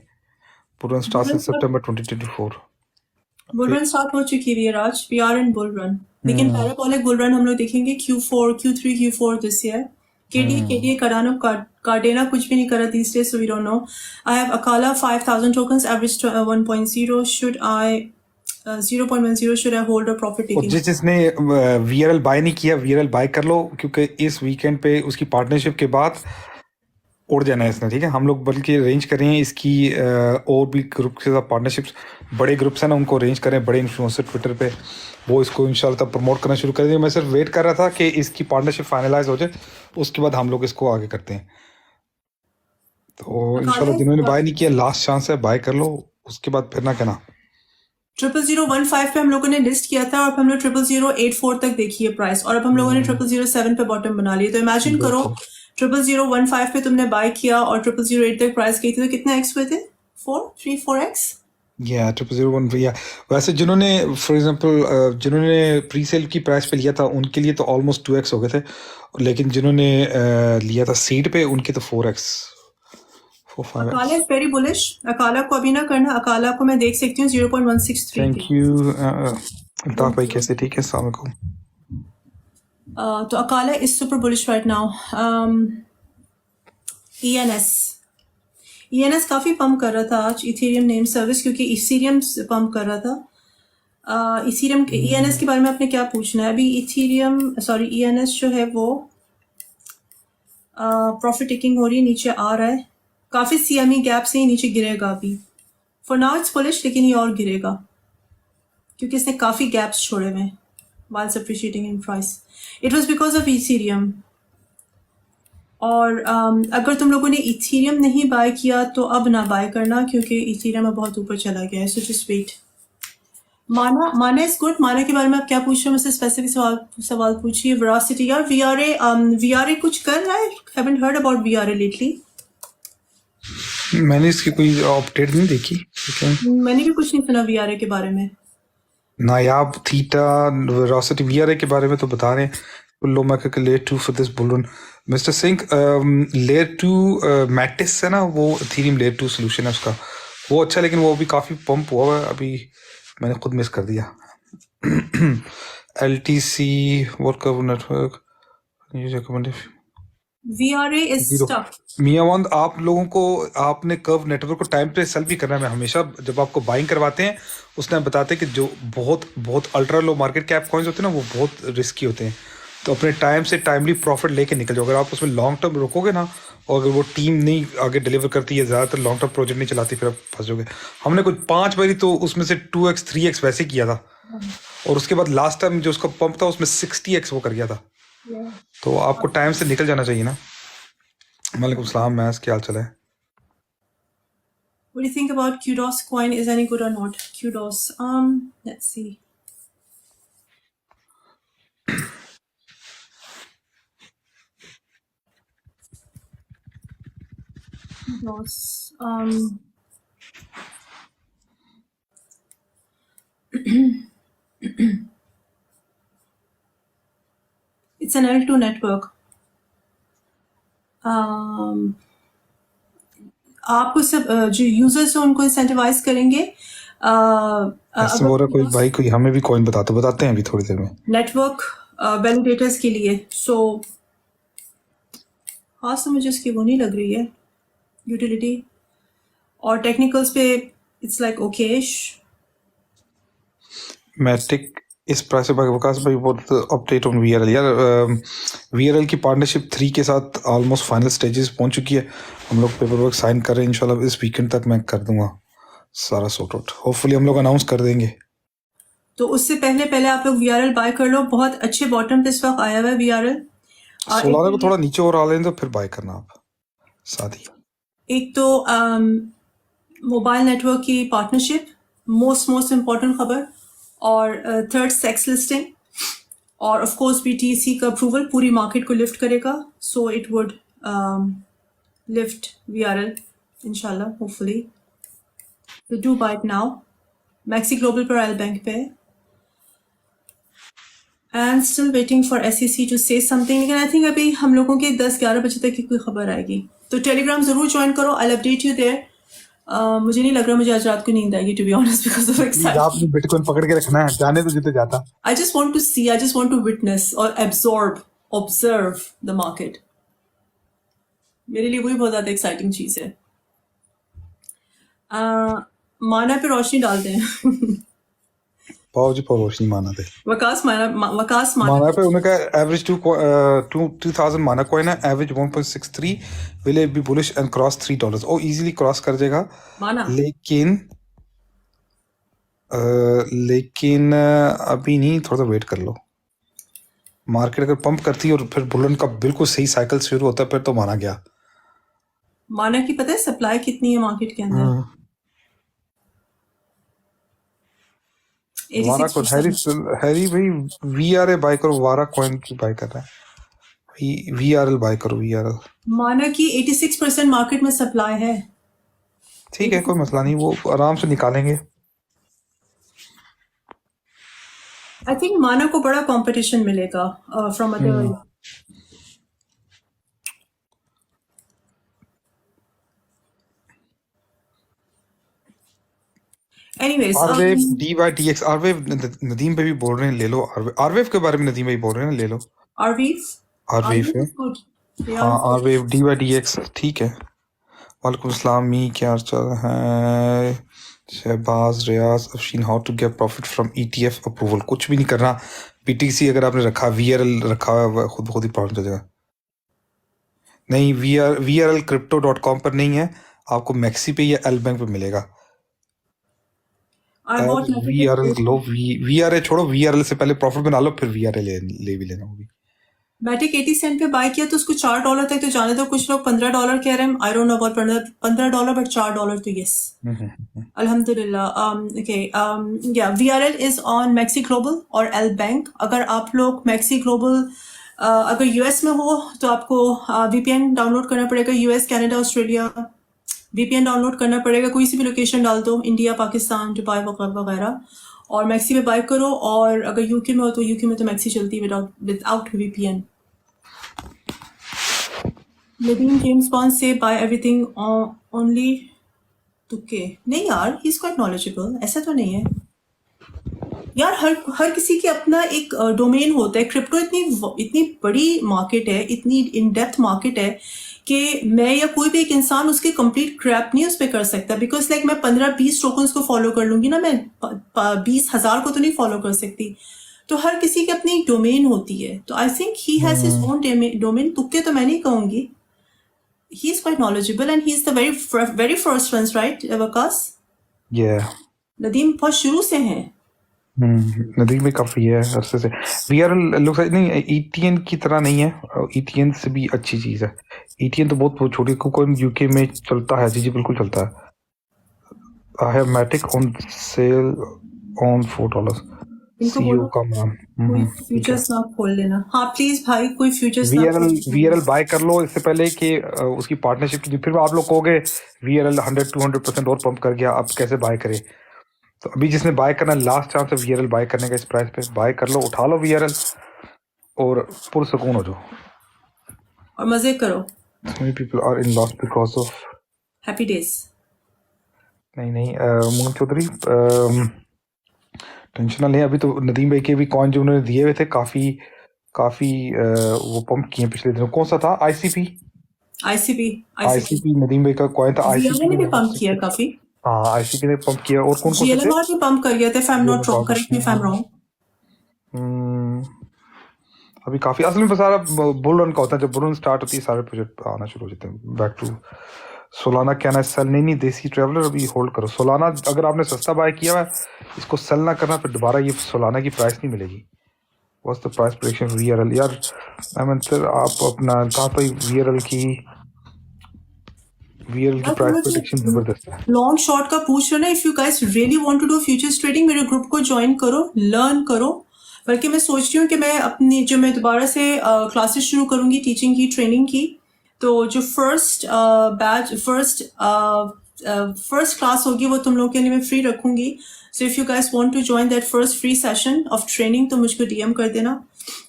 Puran start in September 2024। Bull run start हो चुकी है Raj, we are in bull run, लेकिन पैराबोलिक बुल रन हम लोग देखेंगे Q4 Q3 Q4 this year. KDA करानो कार्डेना कुछ भी नहीं करा these days, so we don't know. I have Akala 5,000 tokens, average 1.0. Should I 0.10 should I hold or profit और taking? जिसने वीआरएल बाय नहीं किया, वीआरएल बाय कर लो, क्योंकि इस वीकेंड पे उसकी पार्टनरशिप के बाद उड़ जाना है इसने, ठीक है। हम लोग बल्कि अरेंज कर रहे हैं इसकी और भी ग्रुप के साथ पार्टनरशिप्स, बड़े ग्रुप्स हैं ना, उनको अरेंज करें, बड़े इन्फ्लुएंसर ट्विटर पे, वो इसको इंशाल्लाह तब प्रमोट करना शुरू कर देंगे। मैं सिर्फ वेट कर रहा था कि इसकी पार्टनरशिप फाइनलाइज हो जाए, उसके बाद हम लोग इसको आगे करते हैं। तो इंशाल्लाह जिन्होंने बाय नहीं किया, लास्ट चांस है, बाय कर लो, उसके बाद फिर ना कहना। 00015 पे हम लोगों ने लिस्ट किया था, और अब हम लोग 00084 तक देखी है प्राइस, और अब हम लोगों ने 00007 पे बॉटम बना लिया। तो इमेजिन करो 00015 पे तुमने बाय किया और 00008 तक प्राइस गई थी, तो कितने एक्स हुए थे? 3-4x। या 001 या वैसे जिन्होंने फॉर एग्जांपल जिन्होंने प्री सेल की प्राइस पे लिया था उनके लिए तो ऑलमोस्ट 2x हो गए थे, लेकिन जिन्होंने लिया था सीड पे उनके तो 4x 4-5x। Acala is very bullish, Acala को अभी ना करना, अकाला को मैं देख सकती हूँ 0.163 थैंक यू अल्ताफ भाई, कैसे? ठीक है, अस्सलाम वालेकुम। तो Acala is super bullish right now. ENS काफी पंप कर रहा था आज, इथेरियम नेम सर्विस, क्योंकि इथेरियम पंप कर रहा था। इथेरियम ENS के बारे में आपने क्या पूछना है? अभी इथेरियम सॉरी ENS जो है वो प्रॉफिट टेकिंग हो रही है, नीचे आ रहा है, काफी CME गैप से ही नीचे गिरेगा अभी। फॉर नाउ इट्स बुलिश, लेकिन ये और गिरेगा क्योंकि इसने काफी गैप्स छोड़े हुए whilst appreciating in price. It was because of Ethereum. और अगर तुम लोगों ने इथेरियम नहीं बाय किया तो अब ना बाय करना, क्योंकि इथेरियम अब बहुत ऊपर चला गया है, सो जस्ट वेट। माना इज गुड। माना के बारे में आप क्या पूछ रहे हो मुझसे? स्पेसिफिक सवाल पूछिए। वेरासिटी यार, VRA कुछ कर रहा है? Haven't heard about VRA lately. मैंने इसकी कोई अपडेट नहीं देखी, ठीक है। मैंने भी कुछ नहीं सुना VRA के बारे में। नायाब थीटा वेलोसिटी वीआरए के बारे में तो बता रहे हैं। लो मैक के layer 2 for this bull run. Mister Singh, layer 2 Matic है ना, वो इथेरियम लेयर 2 सोल्यूशन है उसका, वो अच्छा, लेकिन वो अभी काफ़ी पंप हुआ है, अभी मैंने खुद मिस कर दिया। LTC work network VRA is stuck. मियावंद, आप लोगों को आपने कर्व नेटवर्क को टाइम पे सेल भी करना है। मैं हमेशा जब आपको बाइंग करवाते हैं उस टाइम बताते हैं कि जो बहुत ultra low market cap coins होते हैं ना, वो बहुत रिस्की होते हैं, तो अपने टाइम से टाइमली प्रॉफिट लेके निकल जाओ। अगर आप उसमें लॉन्ग टर्म रुकोगे ना, और अगर वो टीम नहीं आगे डिलीवर करती है, ज़्यादातर लॉन्ग टर्म प्रोजेक्ट नहीं चलाती, फिर आप फंस जाओगे। हमने कुछ 5 बारी तो उसमें से 2x 3x वैसे किया था, और उसके बाद लास्ट टाइम जो उसका पंप था उसमें 60x वो कर गया था। तो आपको टाइम से निकल जाना चाहिए ना। वालेकुम सलाम मैस, क्या हाल चाल है? What do you think about QDOS coin? Is any good or not? QDOS. Let's see. Loss. It's an L2 network. आपको सब जो यूजर्स हैं उनको इंसेंटिवाइज करेंगे ऐसे हो रहा कोई भाई कोई हमें भी कॉइन बताते हैं अभी थोड़ी देर में नेटवर्क वैलिडेटर्स के लिए। सो खास तो मुझे इसकी वो नहीं लग रही है यूटिलिटी, और टेक्निकल्स पे इट्स लाइक ओकेश। मैटिक इस प्राइस से वकास भाई बहुत अपडेट ऑन वीआरएल यार। वीआरएल की पार्टनरशिप 3 के साथ ऑलमोस्ट फाइनल स्टेजेस पहुंच चुकी है। हम लोग पेपर वर्क साइन कर रहे हैं, इंशाल्लाह इस वीकेंड तक मैं कर दूंगा सारा सॉर्ट आउट। होपफुली हम लोग अनाउंस कर देंगे। तो उससे पहले आप लोग वीआरएल बाय कर लो, बहुत अच्छे बॉटम पे इस वक्त आया हुआ है वीआरएल। सोलारा को थोड़ा नीचे और आ लें तो फिर बाय करना आप साथ ही। एक तो मोबाइल नेटवर्क की पार्टनरशिप मोस्ट इम्पोर्टेंट खबर, और थर्ड सेक्स लिस्टिंग, और ऑफ कोर्स बीटीसी का अप्रूवल पूरी मार्केट को लिफ्ट करेगा। So it would lift VRL इंशाल्लाह होपफुली। तो do buy it now. MEXC global पर एल बैंक पे and still waiting for SEC to say something, लेकिन आई थिंक अभी हम लोगों के 10-11 बजे तक की कोई खबर आएगी। तो टेलीग्राम जरूर ज्वाइन करो, आई अपडेट यू देयर। मुझे नहीं लग रहा मुझे आज रात को नींद आएगी to be honest because of excitement. आपने बिटकॉइन पकड़ के रखना है, जाने तो जितने जाता। I just want to see, I just want to witness और ऑब्जर्व द मार्केट। मेरे लिए वही बहुत ज्यादा एक्साइटिंग चीज है। माना पे रोशनी डालते हैं। पाओ जी पाओ रोशनी माना थे वकास माना पे उन्होंने कहा एवरेज 2000 माना कॉइन है, average 1.63 will it be bullish and cross $3। ओ इजीली क्रॉस कर जाएगा माना, लेकिन अभी नहीं, थोड़ा सा वेट कर लो। मार्केट अगर पंप करती है और फिर बुलन का बिल्कुल सही साइकिल शुरू होता है फिर तो माना गया। माना की पता है सप्लाई कितनी है मार्केट के अंदर? वारा को हैरी भाई वीआरए बाय करो, वारा कॉइन की बाय कर रहा है। वीआरएल बाय करो, वीआरएल। माना की 86% मार्केट में सप्लाई है। ठीक है, कोई मसला नहीं, वो आराम से निकालेंगे। आई थिंक माना को बड़ा कंपटीशन मिलेगा from other. Anyways Arweave DYDX Arweave Nadeem भाई भी बोल रहे हैं ले लो। आरवेव के बारे में नदीम भाई बोल रहे हैं ले लो। आरवेव है, हाँ आरवेव DYDX ठीक है। वालेकुम अस्सलाम, मी क्या चल है? Shahbaz Riaz Afsheen, how to get profit from ETF approval. कुछ भी नहीं करना, BTC अगर आपने रखा, VRL रखा हुआ खुद ही प्रॉब्लम हो जाएगा। नहीं, VRL crypto.com पर नहीं है, आपको मैक्सी पे या एल बैंक पे मिलेगा। VRL लो, VRA छोड़ो, VRL से पहले प्रॉफिट बना लो, फिर VRA ले भी लेना होगी। मैटिक 80 सेंट पे बाय किया तो उसको $4 तक तो जाने दो। कुछ लोग $15 कह रहे हैं, I don't know about $15 but $4 तो यस अल्हम्दुलिल्लाह। ओके या VRL is on maxi global और एल बैंक। अगर आप लोग मैक्सी ग्लोबल अगर यूएस में हो तो आपको VPN डाउनलोड करना पड़ेगा। US, Canada, Australia VPN download करना पड़ेगा। कोई सी भी लोकेशन डाल दो, इंडिया, पाकिस्तान, दुबई वगैरह, और मैक्सी पे बाय करो। और अगर यूके में हो तो यूके में तो मैक्सी चलती है without VPN। Nadeem James bond से बाय एवरीथिंग ओनली तुक्के। नहीं यार, ही इज क्वाइट नॉलेजेबल, ऐसा तो नहीं है यार। हर किसी के अपना एक डोमेन होता है। क्रिप्टो इतनी बड़ी मार्केट है, इतनी इन डेप्थ मार्केट है कि मैं या कोई भी एक इंसान उसके कंप्लीट क्रैप नहीं उस पर कर सकता। बिकॉज लाइक मैं 15-20 टोकन्स को फॉलो कर लूंगी ना, मैं 20,000 को तो नहीं फॉलो कर सकती। तो हर किसी की अपनी एक डोमेन होती है। तो I think he has his own domain. तुक्के तो मैं नहीं कहूंगी, he is quite knowledgeable and he is the very first ones, right Waqas? Nadeem बहुत शुरू से हैं। नदीम में काफी है अरसे से। VRL लुक्स नहीं, ETN की तरह नहीं है, ETN से भी अच्छी चीज है। ETN तो बहुत छोटी कोई यूके में चलता है, जी बिल्कुल चलता है। I have Matic on sale on $4। इनको सीयू बोलो का नाम कोई ठीक है। फ्यूचर्स ना खोल लेना। हाँ प्लीज भाई, कोई फ्यूचर्स ना वीआरएल खोल वीआरएल बाय कर लो इससे पहले कि उसकी पार्टनरशिप की, फिर आप लोग कहोगे वीआरएल 100-200% और पंप कर गया, अब कैसे बाय करे। तो अभी जिसने बाय करना, लास्ट चांस है वीआरएल बाय करने का, इस प्राइस पे बाय कर लो, उठा लो वीआरएल और पुरसकून हो जाओ। और मजे करो। Many people are in loss because of happy days. नहीं मोहन चौधरी टेंशन ना लें। अभी तो नदीम भाई के भी कॉइन जो उन्होंने दिए हुए थे काफी वो पंप किए पिछले दिनों। कौन सा था? आईसीपी नदीम भाई का कॉइन था। आईसीपी ने भी पंप किया काफी। हाँ आईसीपी ने पंप किया। और कौन कौन से थे? GLMR भी पंप कर गया था, if I am not wrong, correct me if I am wrong. अभी काफी असल में सारा बुल रन का होता है। जब बुल रन स्टार्ट होती है सारे प्रोजेक्ट आना शुरू हो जाते हैं। बैक टू सोलाना कहना है सेल नहीं देसी ट्रेवलर अभी होल्ड करो। सोलाना अगर आपने सस्ता बाय किया है इसको सेल ना करना, फिर दोबारा ये सोलाना की प्राइस नहीं मिलेगी। What's the price prediction VRL? यार सर आप अपना कहाँ पे वीआरएल की प्राइस प्रेडिक्शन जबरदस्त है। लॉन्ग शॉर्ट का पूछ रहे ना, if you guys really want to do futures trading मेरे ग्रुप को ज्वाइन करो, लर्न करो। बल्कि मैं सोच रही हूँ कि मैं अपनी जो मैं दोबारा से क्लासेस शुरू करूंगी टीचिंग की, ट्रेनिंग की, तो जो फर्स्ट क्लास होगी वो तुम लोगों के लिए मैं फ्री रखूंगी। So if you guys want to join that first free session of training तो मुझको डीएम कर देना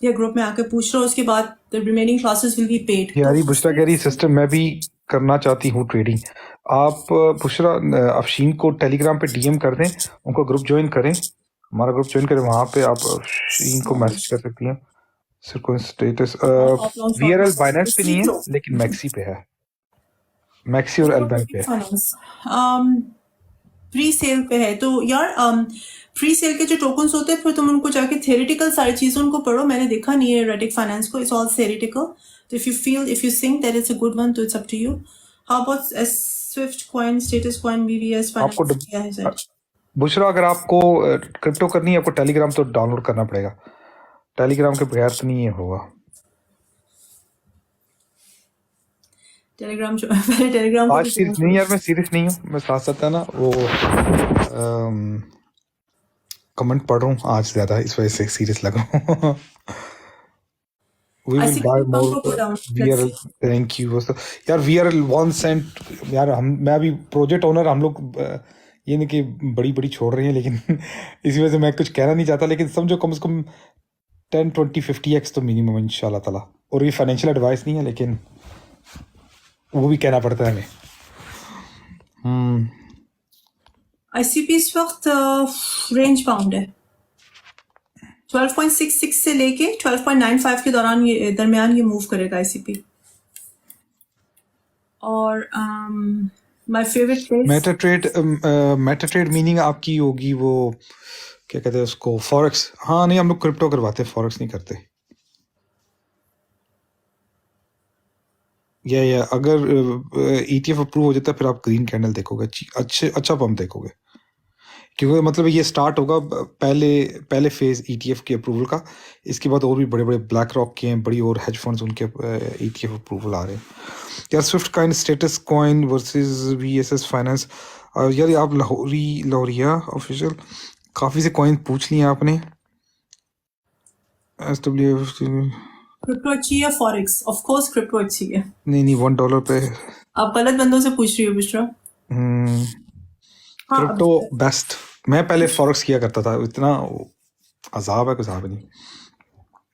या ग्रुप में आकर पूछ लो। उसके बाद the remaining classes will be paid. यारी बुशरा कह रही सिस्टर मैं भी करना चाहती हूँ ट्रेडिंग। आप बुशरा अफशीन को टेलीग्राम पे डीएम कर दें, उनको ग्रुप ज्वाइन करें, हमारा ग्रुप ज्वाइन करें। वहां पे आप अफशीन को मैसेज कर सकती हैं। सिर्फ कोई स्टेटस वीआरएल बाइनेंस पे नहीं है लेकिन मैक्सी पे है। मैक्सी और एलबैंक पे है। प्री सेल पे है। तो यार प्री सेल के जो टोकन्स होते हैं फिर तुम उनको जाके थ्योरेटिकल सारी चीजें उनको पढ़ो। मैंने देखा नहीं है रेडिक फाइनेंस को, इट्स ऑल थ्योरेटिकल। तो if you think that it's a good one तो it's up to you. How about swift coin, status coin, BVS आपको फाइनेंस क्या है सर? बुशरा अगर आपको क्रिप्टो करनी है आपको टेलीग्राम तो डाउनलोड करना पड़ेगा। टेलीग्राम के बगैर तो नहीं होगा। टेलीग्राम पहले टेलीग्राम आज सीरियस नहीं यार, मैं सीरियस नहीं हूँ। मैं साथ साथ है ना वो कमेंट पढ़ रहा हूँ आज ज्यादा, इस वजह से सीरियस लगा हूँ। We will buy more VRL. Thank you. यार VRL 1 cent यार मैं अभी प्रोजेक्ट ओनर, हम लोग ये नहीं कि बड़ी बड़ी छोड़ रहे हैं लेकिन इसी वजह से मैं कुछ कहना नहीं चाहता, लेकिन समझो कम से कम 10, 20, 50x तो मिनिमम इंशाल्लाह ताला। और ये फाइनेंशियल एडवाइस नहीं है लेकिन वो भी कहना पड़ता है हमें। ICP इस वक्त रेंज बाउंड है 12.66 से लेके 12.95 के दरमियान ये मूव करेगा ICP। और माय फेवरेट प्लेस मेटाट्रेड मीनिंग आपकी होगी वो क्या कहते हैं उसको, फॉरेक्स। हाँ नहीं हम लोग क्रिप्टो करवाते हैं, फॉरेक्स नहीं करते। या अगर ETF अप्रूव हो जाता है फिर आप ग्रीन कैंडल देखोगे, अच्छा पंप देखोगे, क्योंकि मतलब ये स्टार्ट होगा पहले फेज ETF के अप्रूवल का। इसके बाद और भी बड़े बड़े ब्लैक रॉक के हैं, बड़ी और हेज फंड्स उनके ETF अप्रूवल आ रहे हैं। यार Swift coin, status coin versus VSS finance. यार आप लाहौरिया ऑफिशियल काफ़ी से कॉइन पूछ लिए आपने। क्रिप्टो अच्छी है फॉरेक्स? ऑफ कोर्स क्रिप्टो अच्छी है। नहीं $1 पे आप गलत बंदों से पूछ रही हो बुशरा। Crypto best. मैं पहले फॉरेक्स किया करता था, इतना अजाब है कुछ नहीं।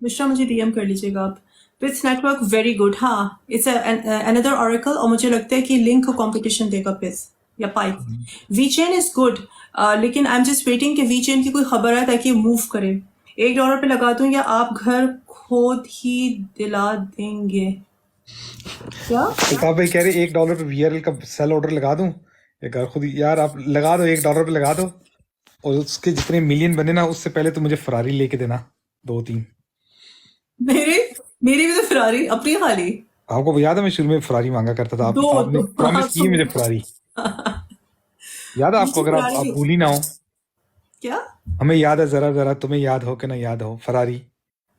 बुशरा मुझे DM कर लीजिएगा आप। पिट्स नेटवर्क वेरी गुड। हाँ इट्स अनदर ऑरेकल और मुझे लगता है कि लिंक को कंपटीशन देगा पिट्स या पाइप। वीचेन इज गुड लेकिन आई एम जस्ट वेटिंग कि वीचेन की कोई खबर है ताकि मूव करे। $1 पे लगा दूं या आप घर खुद ही दिला देंगे क्या? आप कह रहे $1 पे VRL का सेल ऑर्डर लगा दूं या घर खुद ही? यार आप लगा दो, $1 पे लगा दो और उसके जितने मिलियन बने ना उससे पहले तो मुझे फरारी लेके देना 2-3। मेरी भी तो फरारी अपनी खाली। आपको याद है मैं शुरू में फरारी मांगा करता था, आपने प्रॉमिस की मुझे फरारी। याद है आपको? अगर आप भूली ना हो। क्या हमें याद है, जरा तुम्हें याद हो कि ना याद हो फरारी?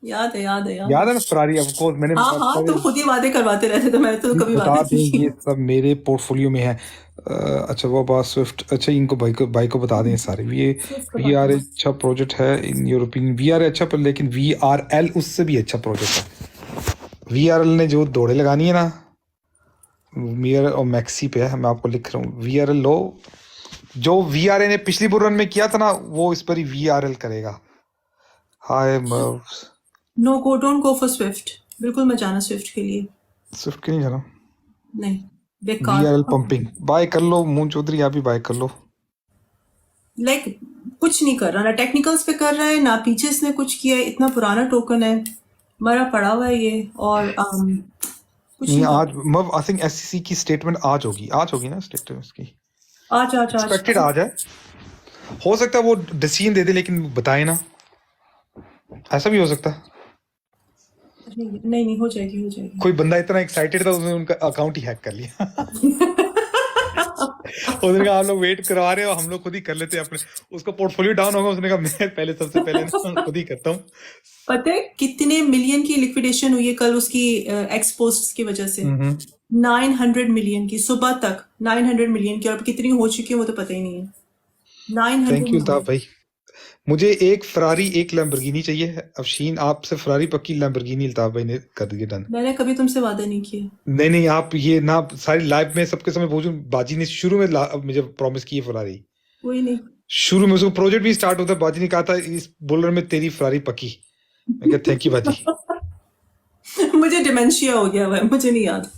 याद है, याद है, याद याद है। है ना फरारी? ऑफ कोर्स मैंने हाँ हाँ, तुम खुद ही वादे करवाते रहते थे, मैंने तो कभी बता वादे दें नहीं ये किए। सब मेरे पोर्टफोलियो में है। अच्छा वो बात स्विफ्ट, अच्छा इनको भाई को बता दें सारे। ये सिर्फ का वी बात आर है। अच्छा प्रोजेक्ट है इन यूरोपियन। वी आर अच्छा पर लेकिन वी आर एल उससे भी अच्छा प्रोजेक्ट है। वी आर एल ने जो दौड़े लगानी है ना, वी आर एल और मैक्सी पे है, मैं आपको लिख रहा हूँ। वी आर एल लो, जो वी आर ए ने पिछली बुल रन में किया था ना, वो इस पर ही वी आर एल करेगा। Hi no go, don't go for Swift, बिल्कुल मत जाना स्विफ्ट के लिए। स्विफ्ट के नहीं जाना। नहीं, वी बेकार। आर एल पंपिंग बाय कर लो। मून चौधरी आप भी बाय कर लो। लाइक कुछ नहीं कर रहा, ना टेक्निकल्स पे कर रहा है, ना पीचेस ने कुछ किया है, इतना पुराना टोकन है, मरा पड़ा हुआ है ये, और कुछ नहीं नहीं आज कर। मतलब आई थिंक एससीसी की स्टेटमेंट आज होगी ना स्टेटमेंट इसकी। आज आज आज एक्सपेक्टेड आज है। हो सकता है वो डिसीजन दे दे लेकिन बताए ना, ऐसा भी हो सकता है। नहीं नहीं, हो जाएगी, हो जाएगी। कोई बंदा इतना एक्साइटेड था उसने उनका अकाउंट ही हैक कर लिया। उसने कहा आप लोग वेट करवा रहे हो, हम लोग खुद ही कर लेते हैं अपने। उसका पोर्टफोलियो डाउन होगा, उसने कहा मैं पहले सबसे पहले ना खुद ही करता हूँ। पता है कितने मिलियन की लिक्विडेशन हुई है कल उसकी एक्स पोस्ट की वजह से? 900 मिलियन की, सुबह तक 900 मिलियन की, और अब कितनी हो चुकी है वो तो पता ही नहीं है। 900 थैंक यू मिलियन। भाई। मुझे एक फरारी एक लैम्बोर्गिनी चाहिए। अफशीन आपसे फरारी पक्की, लैम्बोर्गिनी अल्ताफ भाई ने कर दिए डन। मैंने कभी तुमसे वादा नहीं किया। नहीं नहीं, आप ये ना सारी लाइव में सबके समय पूछूं, बाजी ने शुरू में मुझे प्रॉमिस की है फरारी। कोई नहीं। शुरू में उसको प्रोजेक्ट भी स्टार्ट होता है, बाजी ने कहा था इस बॉलर में तेरी फरारी पक्की। मैं कहा थैंक यू बाजी। मुझे डिमेंशिया हो गया हुआ है, मुझे नहीं याद।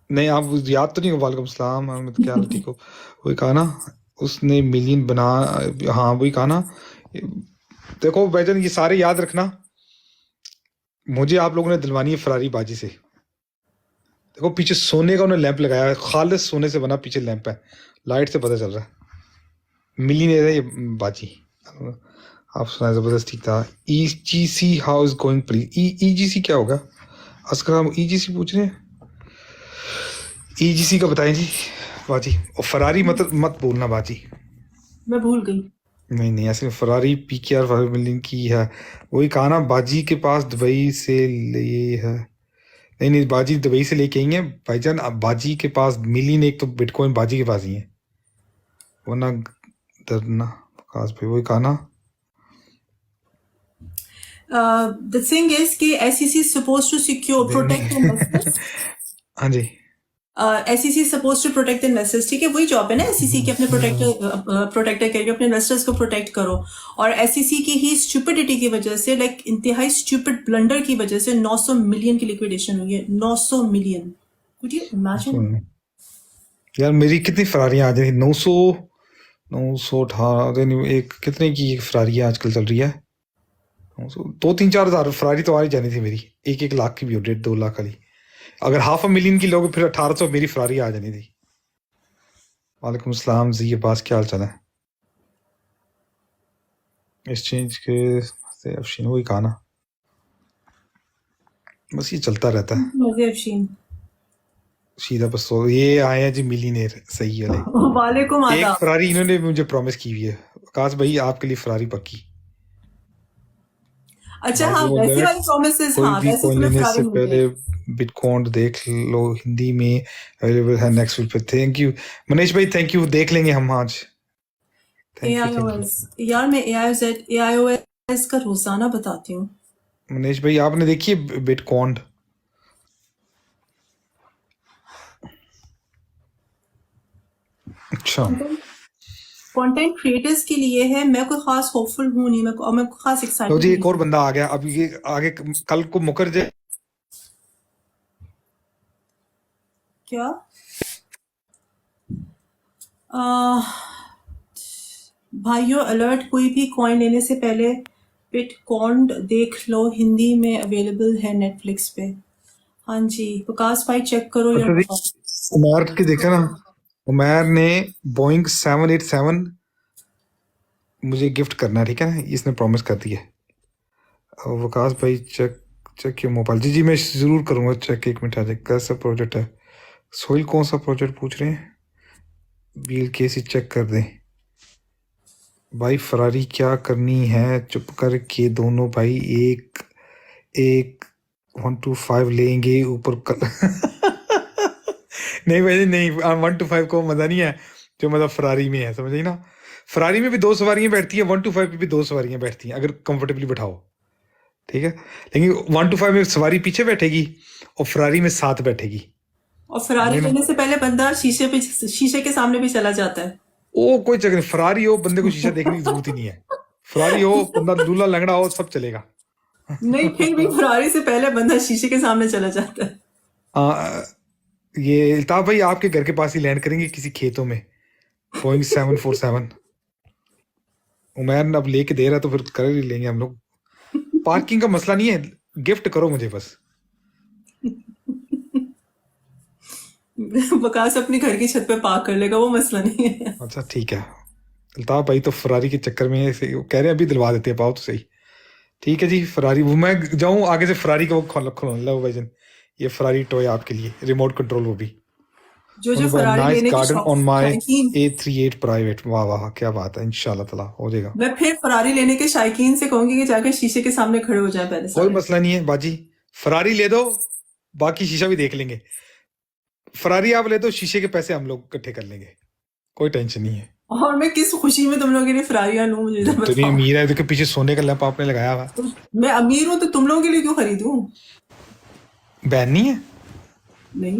नहीं आप याद तो नहीं हो। वालेकुम सलाम अहमद, क्या हाल है, ठीक हो? वही कहा ना उसने मिलियन बना। हाँ वही कहा ना। देखो भाईजान ये सारे याद रखना, मुझे आप लोगों ने दिलवानी है फरारी बाजी से। देखो पीछे सोने का उन्होंने लैंप लगाया है, खालिस सोने से बना पीछे लैंप है, लाइट से पता चल रहा है मिलीनियर है ये बाजी। आप सुना जबरदस्त ठीक था। EGC how is going please. EGC क्या होगा? असकर हम ईजीसी पूछ रहे हैं। ईजीसी का बताएं जी बाजी। और फरारी मत बोलना बाजी। मैं भूल गई। नहीं नहीं ऐसे फरारी पीकेआर मिलियन की है। वही कहा ना बाजी के पास दुबई से लिए है। नहीं नहीं बाजी दुबई से लेके आई है भाईजान। अब बाजी के पास मिलियन एक तो बिटकॉइन बाजी के पास ही है, वरना डरना खास पे। वही कहा ना। द थिंग इज कि SEC supposed to secure protect investors. हाँ जी SEC suppose to protect investors, ठीक है, वही जॉब है ना एसईसी की, अपने प्रोटेक्टर करके अपने इन्वेस्टर्स को प्रोटेक्ट करो। और एसईसी की ही स्टूपिडिटी की वजह से, लाइक इंतहाई स्टूपिड ब्लंडर की वजह से 900 मिलियन की लिक्विडेशन हुई है। 900 मिलियन, कुड यू इमेजिन? यार मेरी कितनी फरारियां आ जाएंगी? 918 एक कितने की फरारी आजकल चल रही है? 2-3-4 हज़ार फरारी तो आ ही जानी थी मेरी। 1-1 लाख की भी हो, 1.5-2 लाख वाली। अगर 500,000 की लोग फिर 1800 मेरी फरारी आ जानी थी। वालेकुम सलाम जी अब्बास, क्या हाल चाल है? एक्सचेंज के से अफशीन वही कहा ना, बस ये चलता रहता है मजे अफशीन। सीधा। बस तो ये आए हैं जी मिलीनियर सही वाले। वालेकुम एक आदाब। फरारी इन्होंने मुझे प्रॉमिस की हुई है, आकाश भाई आपके लिए फरारी पक्की। अच्छा हाँ, बाकी वैसे अलर्ट, वाली प्रोमिसेस, कोई हाँ भी वैसे कॉइन तुम्हें लेने फरारी से मिल पहले जाएगी। बिटकॉइन देख लो, हिंदी में अवेलेबल है नेक्स्ट वीक पे। थैंक यू मनीष भाई, थैंक यू, देख लेंगे हम आज। थैंक यू AIOS, यार मैं AIOS का रोजाना बताती हूँ। मनीष भाई। आपने देखी है बिटकॉइन? अच्छा कंटेंट क्रिएटर्स के लिए है, मैं कोई खास होपफुल हूँ नहीं, मैं खास तो एक्साइटेड जी नहीं एक और हूँ। बंदा आ गया अब, ये आगे कल को मुकर जाए। क्या? आह, भाइयों अलर्ट, कोई भी कॉइन लेने से पहले बिटकॉइन देख लो, हिंदी में अवेलेबल है नेटफ्लिक्स पे। हाँ जी विकास भाई, चेक करो अच्छा यार। जी उमर के देखा ना, उमर ने बोइंग 787 मुझे गिफ्ट करना है, ठीक है ना, इसने प्रॉमिस कर दिया है। और विकास भाई चेक चेक योर मोबाइल। जी जी मैं जरूर करूंगा चेक, 1 मिनट आ जाए। कैसा प्रोजेक्ट है? सोइल कौन सा प्रोजेक्ट पूछ रहे हैं? बील केसी चेक कर दें भाई। फरारी क्या करनी है चुप करके दोनों भाई, एक एक 125 लेंगे ऊपर नहीं भाई नहीं, 125 को मजा नहीं है जो मतलब फरारी में है, समझ ना। फरारी में भी 2 सवारियां बैठती है, 125 पे भी 2 सवारियां बैठती हैं अगर कंफर्टेबली बैठाओ, ठीक है। लेकिन 125 में सवारी पीछे बैठेगी और फरारी में 7 बैठेगी। और फरारी समझे ना? लेने से पहले बंदा शीशे के सामने भी चला जाता है। ओ कोई चक्कर नहीं, फरारी हो बंदे को शीशा देखने की जरूरत ही नहीं है। फरारी हो बंदा लूला लंगड़ा हो सब चलेगा। नहीं, फिर भी फरारी से पहले बंदा शीशे के सामने चला जाता है। ये अल्ताफ भाई आपके घर के पास ही लैंड करेंगे किसी खेतों में, बोइंग 747। उमैर अब लेके दे रहा तो फिर कर ही लेंगे हम लोग। पार्किंग का मसला नहीं है, गिफ्ट करो मुझे बस। वकास अपने घर की छत पे पार्क कर लेगा, वो मसला नहीं है। अच्छा ठीक है, अल्ताफ भाई तो फरारी के चक्कर में ऐसे वो कह रहे हैं अभी दिलवा देते हैं, पाओ तो सही। ठीक है जी, फरारी वो मैं जाऊं आगे से फरारी का वो खोल लो भाईजान, ये फरारी टॉय आपके लिए, रिमोट कंट्रोल वो भी। जो फरारी नाइस लेने की गार्डन ऑन माय शौकीन, A38 प्राइवेट, वाह वाह क्या बात है, इंशाल्लाह ताला हो जाएगा। मैं फिर फरारी लेने के शौकीन से कहूंगी कि जाकर शीशे के सामने खड़े हो जाए पहले कोई सारे। मसला नहीं है बाजी, फरारी ले दो बाकी शीशा भी देख लेंगे। फरारी आप ले दो, शीशे के पैसे हम लोग इकट्ठे कर लेंगे, कोई टेंशन नहीं है। और मैं किस खुशी में तुम लोगों के लिए फरारियां लूं, मुझे तो इतनी बताओ। अमीर है, देखो पीछे सोने का लैंप आपने लगाया हुआ। मैं अमीर हूं तो तुम लोगों के लिए क्यों खरीदूं? बैन नहीं है नहीं,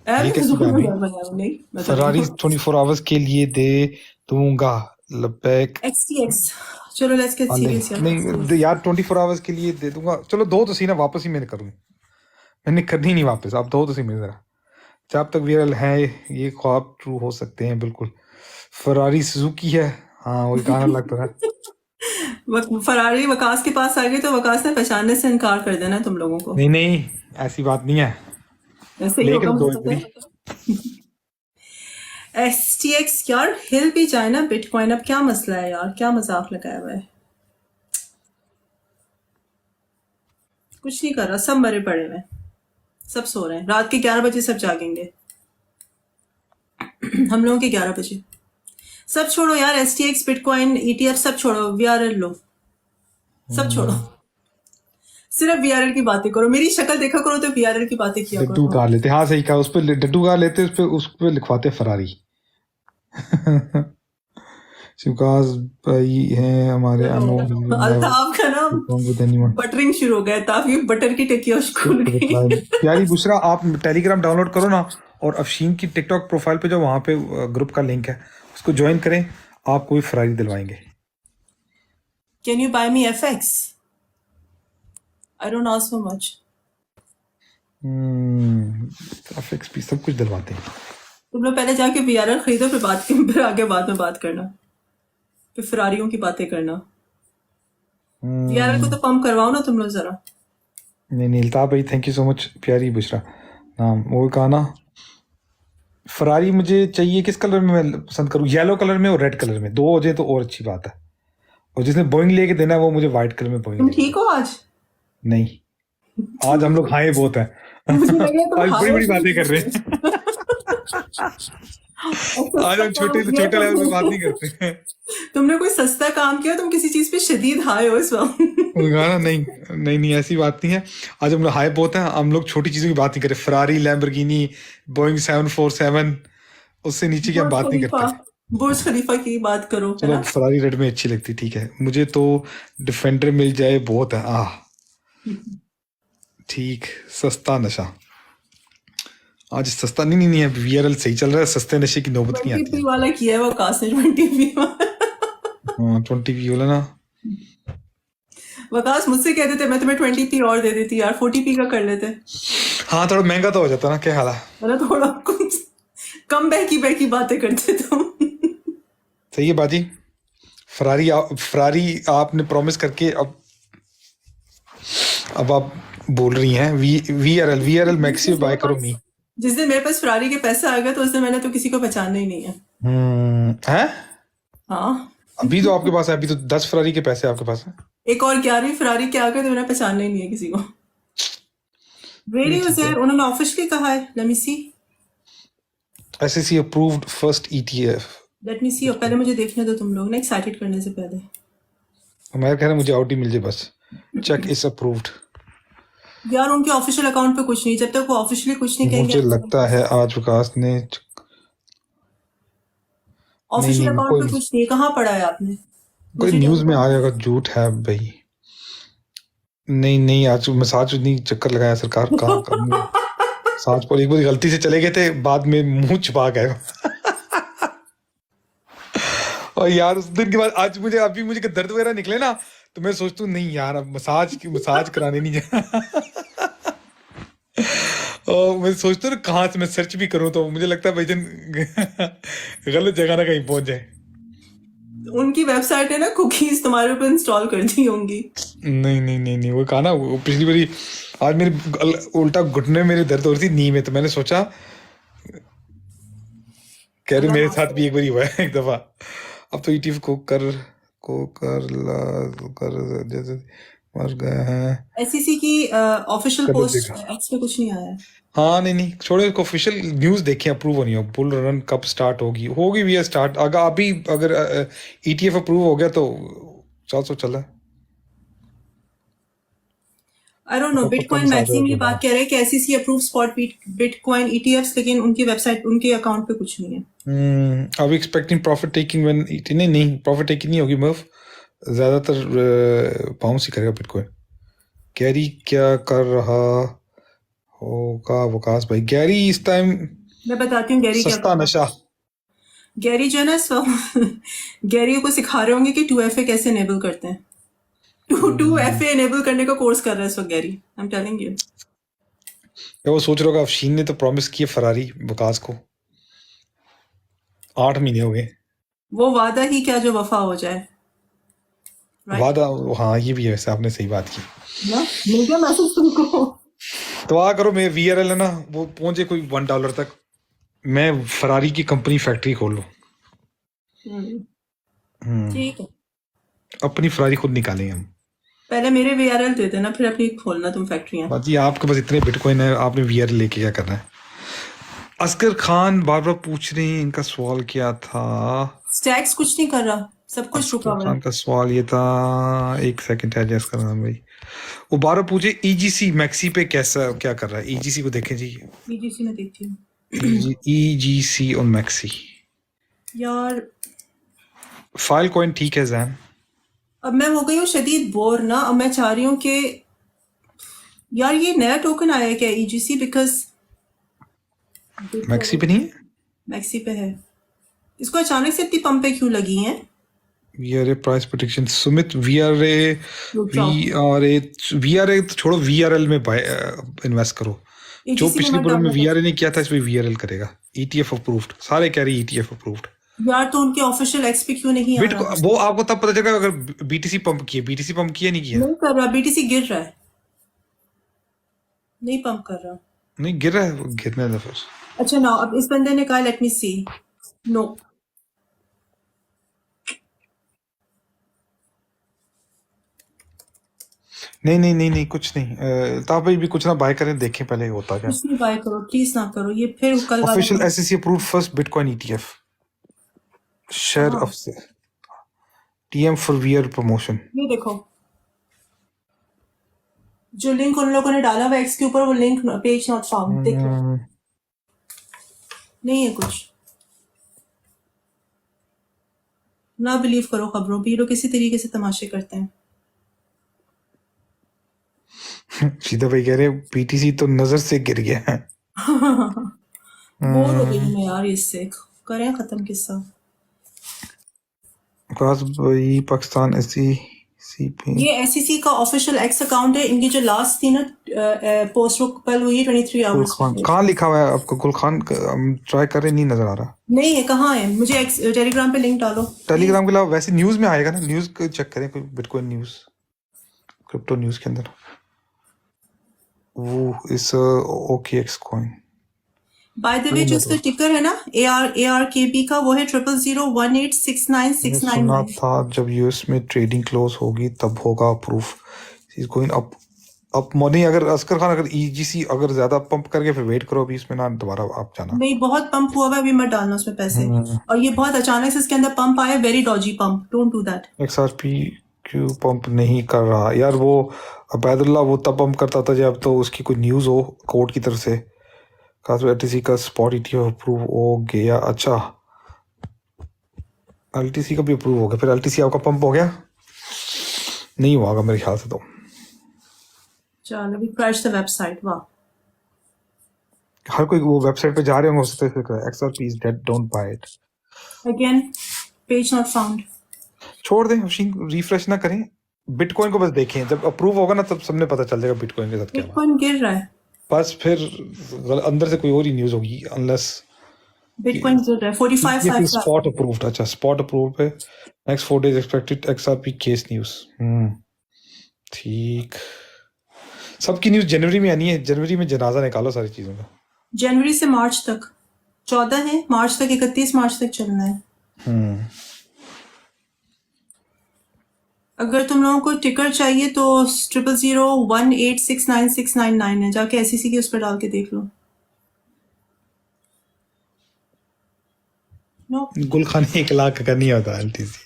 ये कैसी बैन हुई? नहीं, मैं फरारी 24 आवर्स के लिए दे दूंगा लबैक। XTX, चलो लेट्स गेट सीरियस यार। नहीं यार 24 आवर्स के लिए दे दूंगा, चलो दो तो सी ना, वापस ही मैंने करूँ, मैंने करनी नहीं वापस, आप दो तो सी मेरे जरा, जब तक विरल है ये ख्वाब ट्रू हो सकते हैं बिल्कुल। फरारी सुजुकी है, हाँ वही गाना लगता है। फरारी वकास के पास आ गई तो वकास ने पहचानने से इनकार कर देना है तुम लोगों को। नहीं नहीं ऐसी बात नहीं है, ऐसे ही लेकिन होगा दो मुझे पता है। STX यार हिल भी जाए ना बिटकॉइन, अब क्या मसला है यार, क्या मजाक लगाया हुआ है। कुछ नहीं कर रहा, सब मरे पड़े हुए हैं, सब सो रहे हैं, रात के 11 बजे सब जागेंगे। हम लोगों के 11 बजे। सब छोड़ो यार, STX बिटकॉइन ETF सब छोड़ो, VRL लो, सब छोड़ो, सिर्फ VRL की बातें करो, मेरी शक्ल देखा करो तो VRL की बातें किया डड्डू करो। कार लेते, हाँ सही कहा, उस पर डड्डू कार लेते, उस पर लिखवाते फरारी। शिवकाश भाई हैं हमारे अल्ताफ का ना बटरिंग शुरू हो गया, ताकि बटर की टिक्की खुल गई। प्यारी बुशरा, आप टेलीग्राम डाउनलोड करो ना, और अफशीन की टिकटॉक प्रोफाइल पे जो वहां पे ग्रुप का लिंक है उसको ज्वाइन करें, आपको भी फरारी दिलवाएंगे। Can you buy me FX? I don't ask for much. FX भी सब कुछ दिलवाते हैं। तुम लोग पहले जाके VRL खरीदो, फिर आगे बाद में बात करना, फिर फरारियों की बातें करना। VRL को तो पंप करवाओ ना तुम लोग जरा। नहीं अल्ताफ भाई थैंक यू सो मच, प्यारी बुशरा नाम, वो कहा ना फरारी मुझे चाहिए, किस कलर में मैं पसंद करूँ, येलो कलर में और रेड कलर में, दो हो जाए तो और अच्छी बात है। और जिसने बोइंग लेके देना है वो मुझे व्हाइट कलर में बोइंग। तुम ठीक हो आज? नहीं आज हम लोग हाए बहुत है, आज बड़ी बड़ी बातें कर रहे हैं। आज हम छोटे लेवल पे बात नहीं करते हैं। तुमने कोई सस्ता काम किया, तुम किसी चीज पे शदीद हाई हो इस वक्त। नहीं ऐसी बात नहीं है, आज हम लोग हाई बहुत है, हम लोग छोटी चीजों की बात नहीं कर रहे, फरारी, लैम्बोर्गिनी, बोइंग 747, उससे नीचे की हम बात नहीं करते। बुर्ज खलीफा की बात करो। चलो फरारी रेड में अच्छी लगती, ठीक है, मुझे तो डिफेंडर मिल जाए बहुत है। ठीक, सस्ता नशा, आज सस्ता नहीं है, VRL सही चल रहा है, सस्ते नशे की नौबत नहीं आती है। वाला किया है वो काश ने 20p वाला। 20p वाला ना, वकास मुझसे कहते थे मैं तुम्हें 20p और दे देती यार, 40p का कर लेते। हाँ थोड़ा महंगा तो हो जाता ना, क्या हाल है? मतलब थोड़ा कुछ कम बहकी बातें करते तुम। सही है बाजी, फरारी आपने प्रॉमिस करके अब आप बोल रही हैं VRL मैक्सी बाय करो मी। जिस दिन मेरे पास फरारी के पैसे आ गए तो उस दिन मैंने तो किसी को पहचानना ही नहीं है। हैं? हाँ अभी तो आपके पास है, अभी तो 10 फरारी के पैसे आपके पास है, एक और 11वीं फरारी के आ गए तो मैंने पहचानना ही नहीं है किसी को। रेडियो सर उन्होंने ऑफिशियली कहा है, let me see, SEC approved first ETF। Let me see, और पहले मुझे देखने दो तुम लोग ना, एक्साइटेड करने से पहले। मैं कह रहा मुझे आउट ही मिल जाए बस, चेक इज अप्रूव्ड। यार उनके ऑफिशियल अकाउंट पे कुछ नहीं, जब तक वो ऑफिशियली कुछ नहीं कहेंगे। मुझे लगता है आज विकास ने नहीं ऑफिशियल नहीं अकाउंट पे कोई कुछ नहीं, कहाँ पढ़ा है आपने? कोई मुझे नहीं न्यूज में पता। आएगा, झूठ है भाई। नहीं नहीं आज मसाज नहीं चक्कर लगाया सरकार, कहाँ करने मसाज पर एक बार गलती से चले गए थे, बाद में मुंह छुपा गए। और यार उस दिन के बाद आज मुझे अभी मुझे दर्द वगैरह निकले ना, तो मैं सोचता हूँ नहीं यार अब मसाज कराने नहीं जा। और मैं सोचता हूँ ना कहाँ से मैं सर्च भी करूँ, तो मुझे लगता है भाई जन गलत जगह ना कहीं पहुंच जाए। उनकी वेबसाइट है ना, कुकीज तुम्हारे ऊपर इंस्टॉल कर दी होंगी। नहीं नहीं नहीं नहीं वो कहा ना, वो पिछली बारी आज मेरे उल्टा घुटने में मेरे दर्द हो रही थी नी में, तो मैंने सोचा कह रहे मेरे साथ भी एक बार हुआ है एक दफा। अब तो ईटीएफ को कर जैसे मर गए हैं। एसईसी की ऑफिशियल कल पोस्ट देखा। एक्स पे कुछ नहीं आया है। हाँ नहीं नहीं छोड़ो इसको, ऑफिशियल न्यूज देखें, अप्रूव होनी हो बुल रन कब स्टार्ट होगी भी स्टार्ट। अगर अभी अगर ईटीएफ अप्रूव हो गया तो 400 चला। आई डोंट नो, पक्का बिटकॉइन मसाज मैक्सिम ये हो बात कह रहे हैं कि SEC approve spot bitcoin ETFs, लेकिन उनकी वेबसाइट उनके अकाउंट पे कुछ नहीं है। अभी एक्सपेक्टिंग प्रॉफिट टेकिंग व्हेन नहीं प्रॉफिट टेकिंग नहीं होगी मर्फ, ज्यादातर बाउंस ही करेगा बिटकॉइन। गैरी क्या कर रहा होगा विकास भाई? गैरी इस टाइम मैं बताती हूँ गैरी क्या सस्ता कर रहा नशा। है। गैरी जो है ना गैरी को सिखा रहे होंगे कि 2FA कैसे एनेबल करते हैं। 2FA एनेबल करने का कोर्स कर रहा है इस वक्त Gary, I am telling you. वो सोच रहा होगा अफशीन ने तो प्रॉमिस किया फरारी विकास को, 8 महीने हो गए। वो वादा ही क्या जो वफा हो जाए। Right? वादा, हाँ ये भी है वैसे, आपने सही बात की ना मिल गया मैसेज तुमको? तो आ करो, मेरे वीआरएल है ना वो पहुंचे कोई $1 तक, मैं फरारी की कंपनी फैक्ट्री खोल लूं। ठीक है, अपनी फरारी खुद निकालेंगे हम। पहले मेरे वीआरएल दे देना, फिर अपनी खोलना तुम फैक्ट्रियां। बाजी आपके पास इतने बिटकॉइन है, आपने वीआरएल लेके क्या करना है? असगर खान बार बार पूछ रहे हैं, इनका सवाल क्या था? स्टैक्स कुछ नहीं कर रहा, सब कुछ रुका असगर हुआ खान है। का सवाल ये था, एक सेकंड है जैस करना भाई। वो बार बार पूछे ईजीसी मैक्सी पे कैसा क्या कर रहा है? ईजीसी को देखें जी, बीजीसी में देखती हूँ। ईजीसी और मैक्सी यार फाइल कॉइन ठीक है जैन। अब मैं हो गई हूँ शदीद बोर ना, अब मैं चाह रही हूँ कि यार ये नया टोकन आया है क्या ईजीसी? बिकॉज मैक्सी पे नहीं है, मैक्सी पे है। इसको अचानक से इतनी पंपे क्यों लगी हैं? VRA price protection Sumit, VRA तो छोड़ो, वीआरएल में इन्वेस्ट करो। जो AGC पिछली मत बार में डालो। वीआरए ने किया था इसमें वीआरएल करेगा। ईटीएफ अप्रूव्ड, सारे कह रहे ईटीएफ अप्रूव्ड। यार तो उनके ऑफिशियल एक्स पे क्यों नहीं आ बिट रहा? वो आपको तब पता चलेगा अगर बीटीसी पंप किया नहीं किया। नहीं कर रहा, बीटीसी गिर रहा है, नहीं पंप कर रहा। नहीं गिर रहा है, वो गिरने दो फिर। अच्छा ना, अब इस बंदे ने कहा लेट मी सी। नो, नहीं नहीं नहीं नहीं कुछ नहीं, ताप भाई भी कुछ ना बाय करें, देखें पहले होता क्या। कुछ नहीं बाय करो प्लीज, ना करो ये फिर कल वाला। Official SEC approved first bitcoin ETF share of TM for VR promotion. ये देखो जो लिंक उन लोगों ने डाला हुआ एक्स के ऊपर, वो लिंक पेज नॉट फाउंड, देखो नहीं है कुछ। ना बिलीव करो खबरों पे, ये लोग किसी तरीके से तमाशे करते हैं। सीधा भाई कह रहे पीटीसी तो नजर से गिर गया है। बोर हो गई हूँ मैं यार इससे, करें खत्म किस्सा। भाई पाकिस्तान एसईसी पे ये एसईसी का ऑफिशियल एक्स अकाउंट है, इनकी जो लास्ट थी ना पोस्ट कल हुई 23 आवर्स। कहाँ लिखा हुआ है आपको? गुलखान ट्राई कर रहे, नहीं नजर आ रहा। नहीं है, कहाँ है? मुझे टेलीग्राम पे लिंक डालो। टेलीग्राम के अलावा वैसे न्यूज में आएगा ना, न्यूज चेक करें कोई बिटकॉइन न्यूज, क्रिप्टो न्यूज के अंदर वो इस OKX coin. By the way जो इसका टिकर है ना ARKB का, वो है 0001869699। सुना था जब यूएस में ट्रेडिंग क्लोज होगी तब होगा proof is going up morning. अगर असकर खान अगर ईजीसी अगर ज्यादा पंप करके फिर वेट करो, अभी इसमें ना दोबारा आप जाना। नहीं, बहुत पंप हुआ है, अभी मत डालना उसमें पैसे। और ये बहुत अचानक से इसके अंदर पंप आया, very Doge pump, don't do that. XRP क्यों पंप नहीं कर रहा यार? वो अबैदुल्ला वो तब पंप करता था जब तो उसकी कोई न्यूज़ हो कोर्ट की तरफ से। खास एलटीसी का स्पॉट ईटीएफ अप्रूव हो गया। अच्छा, एलटीसी का भी अप्रूव हो गया, फिर एलटीसी आपका पंप हो गया? नहीं हुआ होगा मेरे ख्याल से। तो चलो वी क्रैश द वेबसाइट। वाह, हर कोई वो वेबसाइट पे जा रहे होंगे, उससे XRP is dead, don't buy it. Again page not found. छोड़ दें अफशीन, रिफ्रेश ना करें, बिटकॉइन को बस देखें। जब अप्रूव होगा ना तब सबने पता चल जाएगा बिटकॉइन के साथ क्या हुआ। बिटकॉइन गिर रहा है, बस फिर अंदर से कोई और ही न्यूज़ होगी, अनलेस बिटकॉइन गिर रहा है 45,500। Spot approved. अच्छा, स्पॉट अप्रूव पे next 4 days expected XRP case news. ठीक, सबकी न्यूज़ जनवरी में आनी है। जनवरी में जनाजा निकालो सारी चीज़ों का। जनवरी से मार्च तक 14 है, मार्च तक 31 मार्च तक चलना है। अगर तुम लोगों को टिकर चाहिए तो 0001869699 है, जाके एसईसी के उस पर डाल के देख लो। नो, गुल खान 1 लाख का नहीं होता LTC.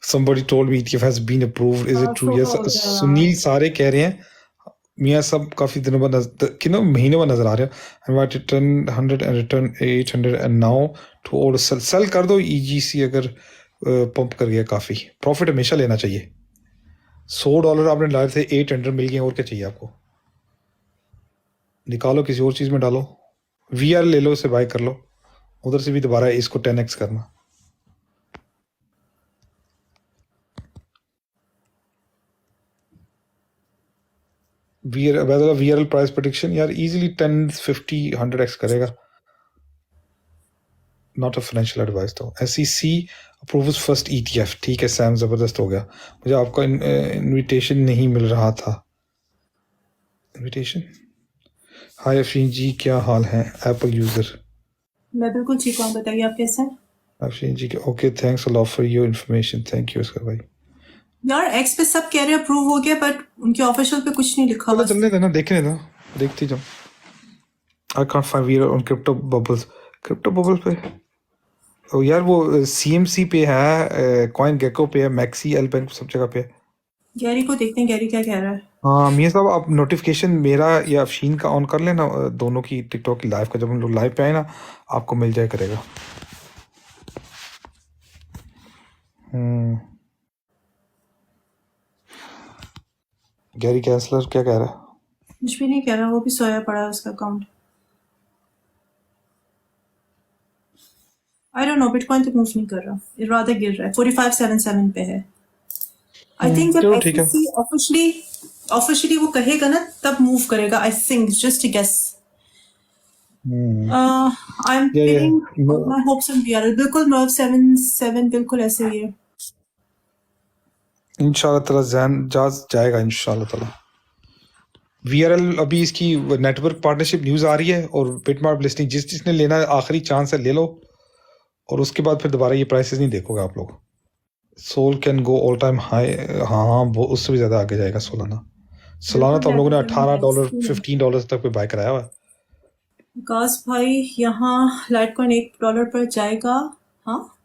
Somebody told me ETF has been approved. Is it true? Yes. Sunil सारे कह रहे हैं, मियाँ सब काफी दिनों बाद महीनों बाद नजर आ रहे हैं। And what return 100 and return 800 and now to order sell कर दो। EGC अगर पंप कर गया काफी, प्रॉफिट हमेशा लेना चाहिए। $100 आपने डाले थे, 800 मिल गए, और क्या चाहिए आपको? निकालो, किसी और चीज में डालो। VR ले लो, उसे बाय कर लो, उधर से भी दोबारा इसको 10x करना। VRL प्राइस प्रेडिक्शन यार इजीली 10, 50, 100x करेगा। Not a financial advice. तो SEC अप्रूव्स फर्स्ट ETF। ठीक है सैम, जबरदस्त हो गया। मुझे आपका इनविटेशन नहीं मिल रहा था। इनविटेशन। हाय अफरीन जी, क्या हाल है? Apple user. मैं बिल्कुल ठीक हूँ, बताइए आप कैसे हैं? Afreen ji okay, thanks a lot for your information. Thank you उसका भाई। यार एक्स पे सब कह रहे हैं अप्रूव हो गया, बट उनके ऑफिशियल पे कुछ नहीं लिखा हुआ। चलने देना, देखने देना, देखती जाओ। I can't find VR on crypto bubbles. Crypto bubbles पे ओ यार वो CMC पे है, कॉइन गेको पे है, मैक्सी, एल बैंक, सब जगह पे है। गैरी को देखते हैं, गैरी क्या कह रहा है। हाँ मियाँ साहब, आप नोटिफिकेशन मेरा या अफशीन का ऑन कर लेना, दोनों की, टिकटॉक की लाइव का। जब हम लोग लाइव पे आए ना, आपको मिल जाए करेगा। गैरी कैंसलर क्या कह रहा है? कुछ भी नहीं कह रहा, वो भी सोया पड़ा है उसका account. I don't know, bitcoin तो मूव नहीं कर रहा, ये रादर गिर रहा है, 4577 पे है। आई थिंक जब चलो ठीक है। SEC ऑफिशियली वो कहेगा ना तब मूव करेगा, I think, just guess. I am pinning my hopes on VRL। बिल्कुल मर्व 77 बिल्कुल ऐसे ही है। इंशाल्लाह ताला जाएगा इंशाल्लाह ताला। VRL अभी इसकी नेटवर्क पार्टनरशिप न्यूज़ आ रही है, और बिटमार्क लिस्टिंग जिसने लेना है, आखिरी चांस है, ले लो, और उसके बाद फिर दोबारा ये प्राइसेस नहीं देखोगे आप लोग। Sol can go all time high. हाँ, वो उससे भी ज़्यादा आगे जाएगा सालाना तो हम लोगों ने $18, $15 तक पे बाय कराया हुआ है। विकास भाई, यहाँ लाइटकॉइन $1 पर जाएगा। हाँ,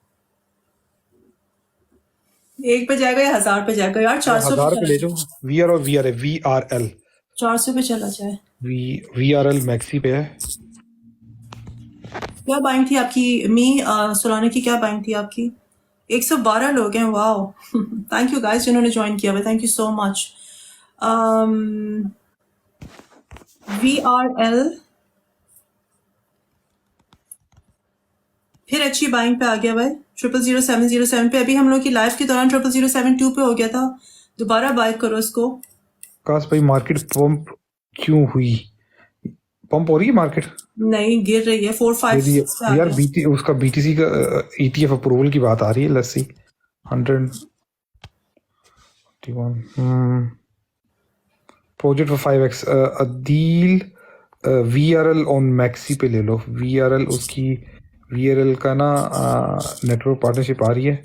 1 पे जाएगा या 1000 पे जाएगा? यार 400 1000 पे ले जाओ। VR और VRL 400 पे चला जाए। VRL मैक्सी पे है। क्या बाइंग थी आपकी सोलाना की? क्या बाइंग थी आपकी? 112 लोग हैं, वाओ। थैंक यू गाइस जिन्होंने ज्वाइन किया हुआ, thank you so much. VRL फिर अच्छी बाइंग पे आ गया भाई, 000707 पे। अभी हम लोग की लाइव के दौरान 0072 पे हो गया था। दोबारा बाय करो इसको। काश भाई, मार्केट पंप क्यों हुई? पंप हो रही है मार्केट? नहीं, गिर रही है 456 पे आ यार गया। उसका BTC का ETF अप्रूवल की बात आ रही है। Let's see 100 project for 5x। Adeel VRL on maxi पे ले लो। VRL उसकी VRL का ना नेटवर्क पार्टनरशिप आ रही है।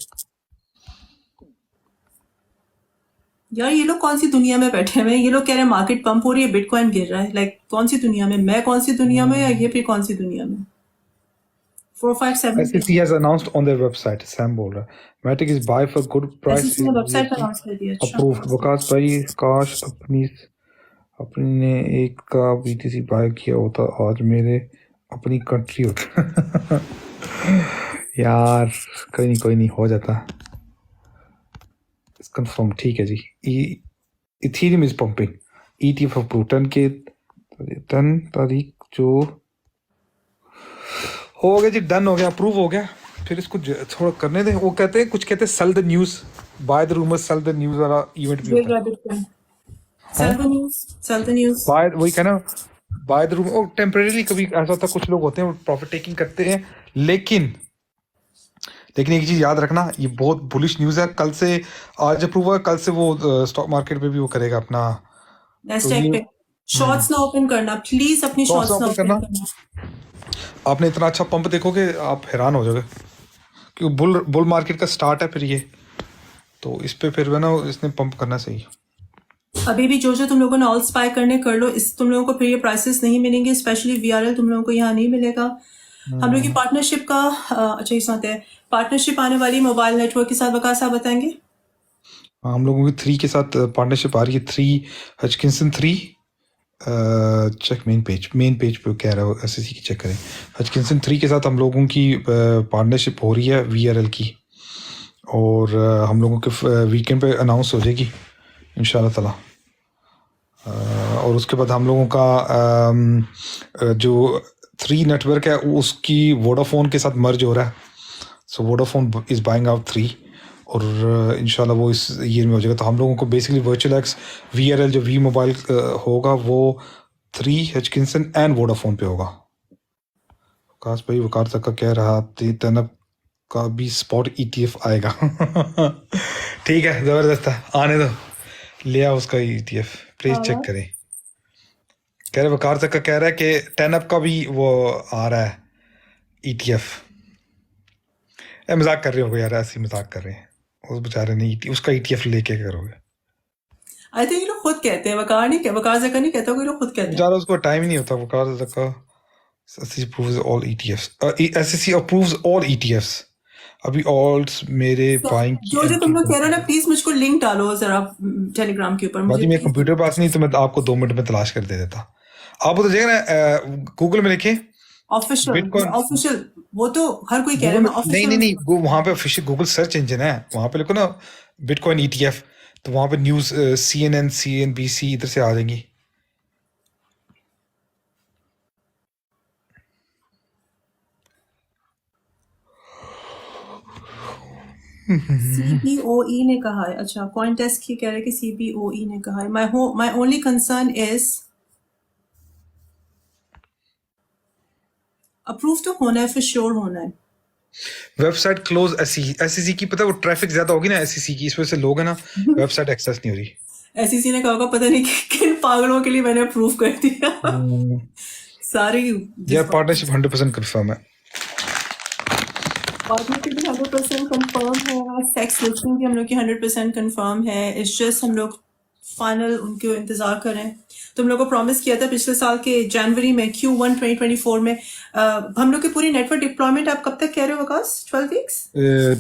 यार ये लोग कौन सी दुनिया में बैठे हुए हैं? ये लोग कह रहे हैं मार्केट पंप हो रही है, बिटकॉइन गिर रहा है। लाइक कौन सी दुनिया में? मैं कौन सी दुनिया में, या ये फिर कौन सी दुनिया में? 4570 SEC has announced on their website. Sam बोल रहा है Matic is buy for good price SEC ने वेबसाइट पर अनाउंस कर दिया। अच्छा approved. वकास भाई काश अपने एक का BTC बाय किया होता आज मेरे अपनी कंट्री होता यार कोई नहीं हो जाता। It's confirm. ठीक है जी। Ethereum is pumping ETF approve 10 तारीख जो हो गया जी, डन हो गया, अप्रूव हो गया। फिर इसको थोड़ा करने दें। वो कहते हैं कुछ कहते हैं sell the news, buy the rumours sell the news वाला इवेंट भी बिग होता है। Rabbit coin, sell the news buy वही कहना बाय द रूम। और टेम्परेरी कभी ऐसा होता है, कुछ लोग होते हैं वो प्रॉफिट टेकिंग करते हैं, लेकिन एक चीज याद रखना, ये बहुत बुलिश न्यूज है। कल से आज अप्रूव हुआ, कल से वो स्टॉक मार्केट पे भी वो करेगा अपना। नैस्डैक पे शॉर्ट्स ना ओपन करना प्लीज, अपनी शॉर्ट्स शॉर्ट्स ना ओपन ओपन करना। करना। आपने इतना अच्छा पंप देखोगे आप हैरान हो जाओगे, क्योंकि बुल मार्केट का स्टार्ट है फिर ये, तो इस पे फिर ना इसने पंप करना सही। अभी भी जो तुम लोगों ने ऑल स्पाई करने कर लो, इस तुम लोगों को फिर ये प्राइसेस नहीं मिलेंगे, स्पेशली VRL तुम लोगों को यहाँ नहीं मिलेगा। हम लोग की पार्टनरशिप का अच्छा इस है पार्टनरशिप आने वाली मोबाइल नेटवर्क के साथ। वकास साहब बताएंगे। हम लोगों की 3 के साथ पार्टनरशिप आ रही है। 3 हचकिंसन 3 चेक मेन पेज पे कह रहा है SEC की, चेक करें। हचकिंसन 3 के साथ हम लोगों की पार्टनरशिप हो रही है VRL की, और हम लोगों के वीकेंड पे अनाउंस हो जाएगी इंशाल्लाह ताला। और उसके बाद हम लोगों का जो 3 नेटवर्क है उसकी वोडाफोन के साथ मर्ज हो रहा है। सो वोडाफोन इज बाइंग आउट 3, और इंशाल्लाह वो इस ईयर में हो जाएगा। तो हम लोगों को बेसिकली वर्चुअल एक्स VRL जो वी मोबाइल होगा वो 3 हचकिंसन एंड वोडाफोन पे होगा। वकास भाई वकार तक का कह रहा तनब का भी स्पॉट ETF आएगा ठीक है, जबरदस्त है, आने दो, लिया उसका ETF, प्लीज चेक करें। कह रहे वकार तक का कह रहा है कि 10 का भी वो आ रहा है ETF। मजाक कर रहे हो यार, ऐसे मजाक कर रहे हैं। उस बेचारे ने उसका ETF लेके क्या करोगे? आई थिंक लोग खुद कहते हैं, वकार जका नहीं कहता, कोई लोग खुद कहते हैं। बेचारा उसको टाइम ही नहीं होता। वकार तक का SEC approves all ETFs. SEC approves all ETFs. अभी ऑल्ट्स मेरे बाइंग की जो तुम लोग कह रहे हो ना, प्लीज मुझको लिंक डालो जरा टेलीग्राम के ऊपर। मुझे मेरे कंप्यूटर पास नहीं, तो मैं आपको 2 मिनट में तलाश कर दे देता। आप तो देखना गूगल में लिखे ऑफिशियल, वो तो हर कोई कह रहा है नहीं वहां पे ऑफिशियल गूगल सर्च इंजन है, वहां पे लिखो ना बिटकॉइन ETF, तो वहां पे न्यूज CNN CNBC इधर से आ जाएंगी। CBOE ने कहा है। अच्छा, कॉइन टेस्ट की कह रहे हैं कि CBOE ने कहा है। My only concern is approve तो होना है, फिर श्योर होना है। वेबसाइट क्लोज SEC की, पता है वो ट्रैफिक ज्यादा होगी ना SEC की, इस वजह से लोग है ना वेबसाइट एक्सेस नहीं हो रही। SEC ने कहा होगा पता नहीं किन पागलों के लिए मैंने अप्रूव कर दिया सारी। यार पार्टनरशिप 100% कंफर्म है। पार्टनरशिप भी 100% कंफर्म है, सेक्स लिस्टिंग भी हम लोग की 100% कंफर्म है। इट्स जस्ट हम लोग फाइनल उनके इंतजार करें। तुम लोग को प्रॉमिस किया था पिछले साल के जनवरी में Q1 2024 में हम लोग की पूरी नेटवर्क डिप्लॉयमेंट। आप कब तक कह रहे हो वकास? 12 वीक्स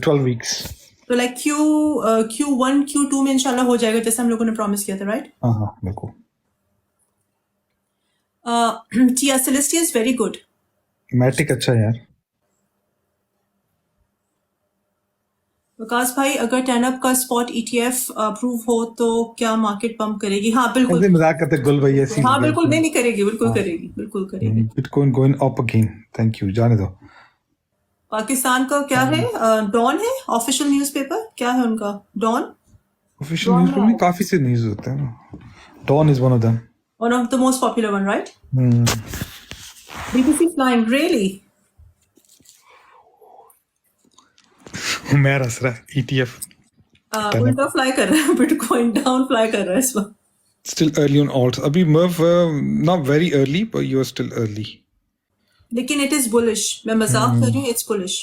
12 वीक्स, तो लाइक Q1 Q2 में इंशाल्लाह हो जाएगा, जैसे हम लोगों ने प्रॉमिस किया था, राइट? हाँ बिल्कुल। TIA Celestia is very good. Matic अच्छा है यार। विकास भाई, अगर 10 का स्पॉट ETF अप्रूव हो तो क्या मार्केट पंप करेगी? हाँ बिल्कुल, मजाक करते गुल भाई ऐसी। हाँ बिल्कुल, नहीं करेगी, बिल्कुल करेगी, बिल्कुल करेगी। Bitcoin going up again, thank you, जाने दो। पाकिस्तान का क्या है? डॉन है ऑफिशियल न्यूज़पेपर, क्या है उनका? डॉन ऑफिशियल न्यूज़पेपर में काफी से न्यूज़ होते हैं। Dawn is one of them, one of the most popular one, right? BBC flying, really? मैं हंस रहा ETF उल्टा फ्लाई कर रहा है, बिटकॉइन डाउन फ्लाई कर रहा है इस वक्त। Still early on alts. अभी Merv, not very early, but you are still early. लेकिन इट इज बुलिश, मैं मजाक कर रही हूँ, इट्स बुलिश।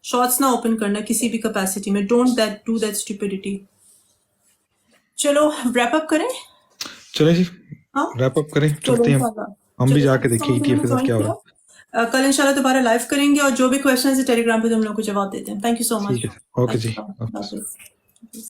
शॉर्ट्स ना ओपन करना किसी भी कैपेसिटी में, डोंट डू दैट स्टुपिडिटी। चलो रैप अप करें। चले जी, हाँ रैप अप करें, चलते हैं हम भी जाके देखें ETF के साथ क्या हो रहा है। कल इंशाल्लाह दोबारा लाइव करेंगे और जो भी क्वेश्चन है टेलीग्राम पे तुम लोग को जवाब देते हैं। Thank you so much. ठीक है सर, ओके जी, ओके। बाय।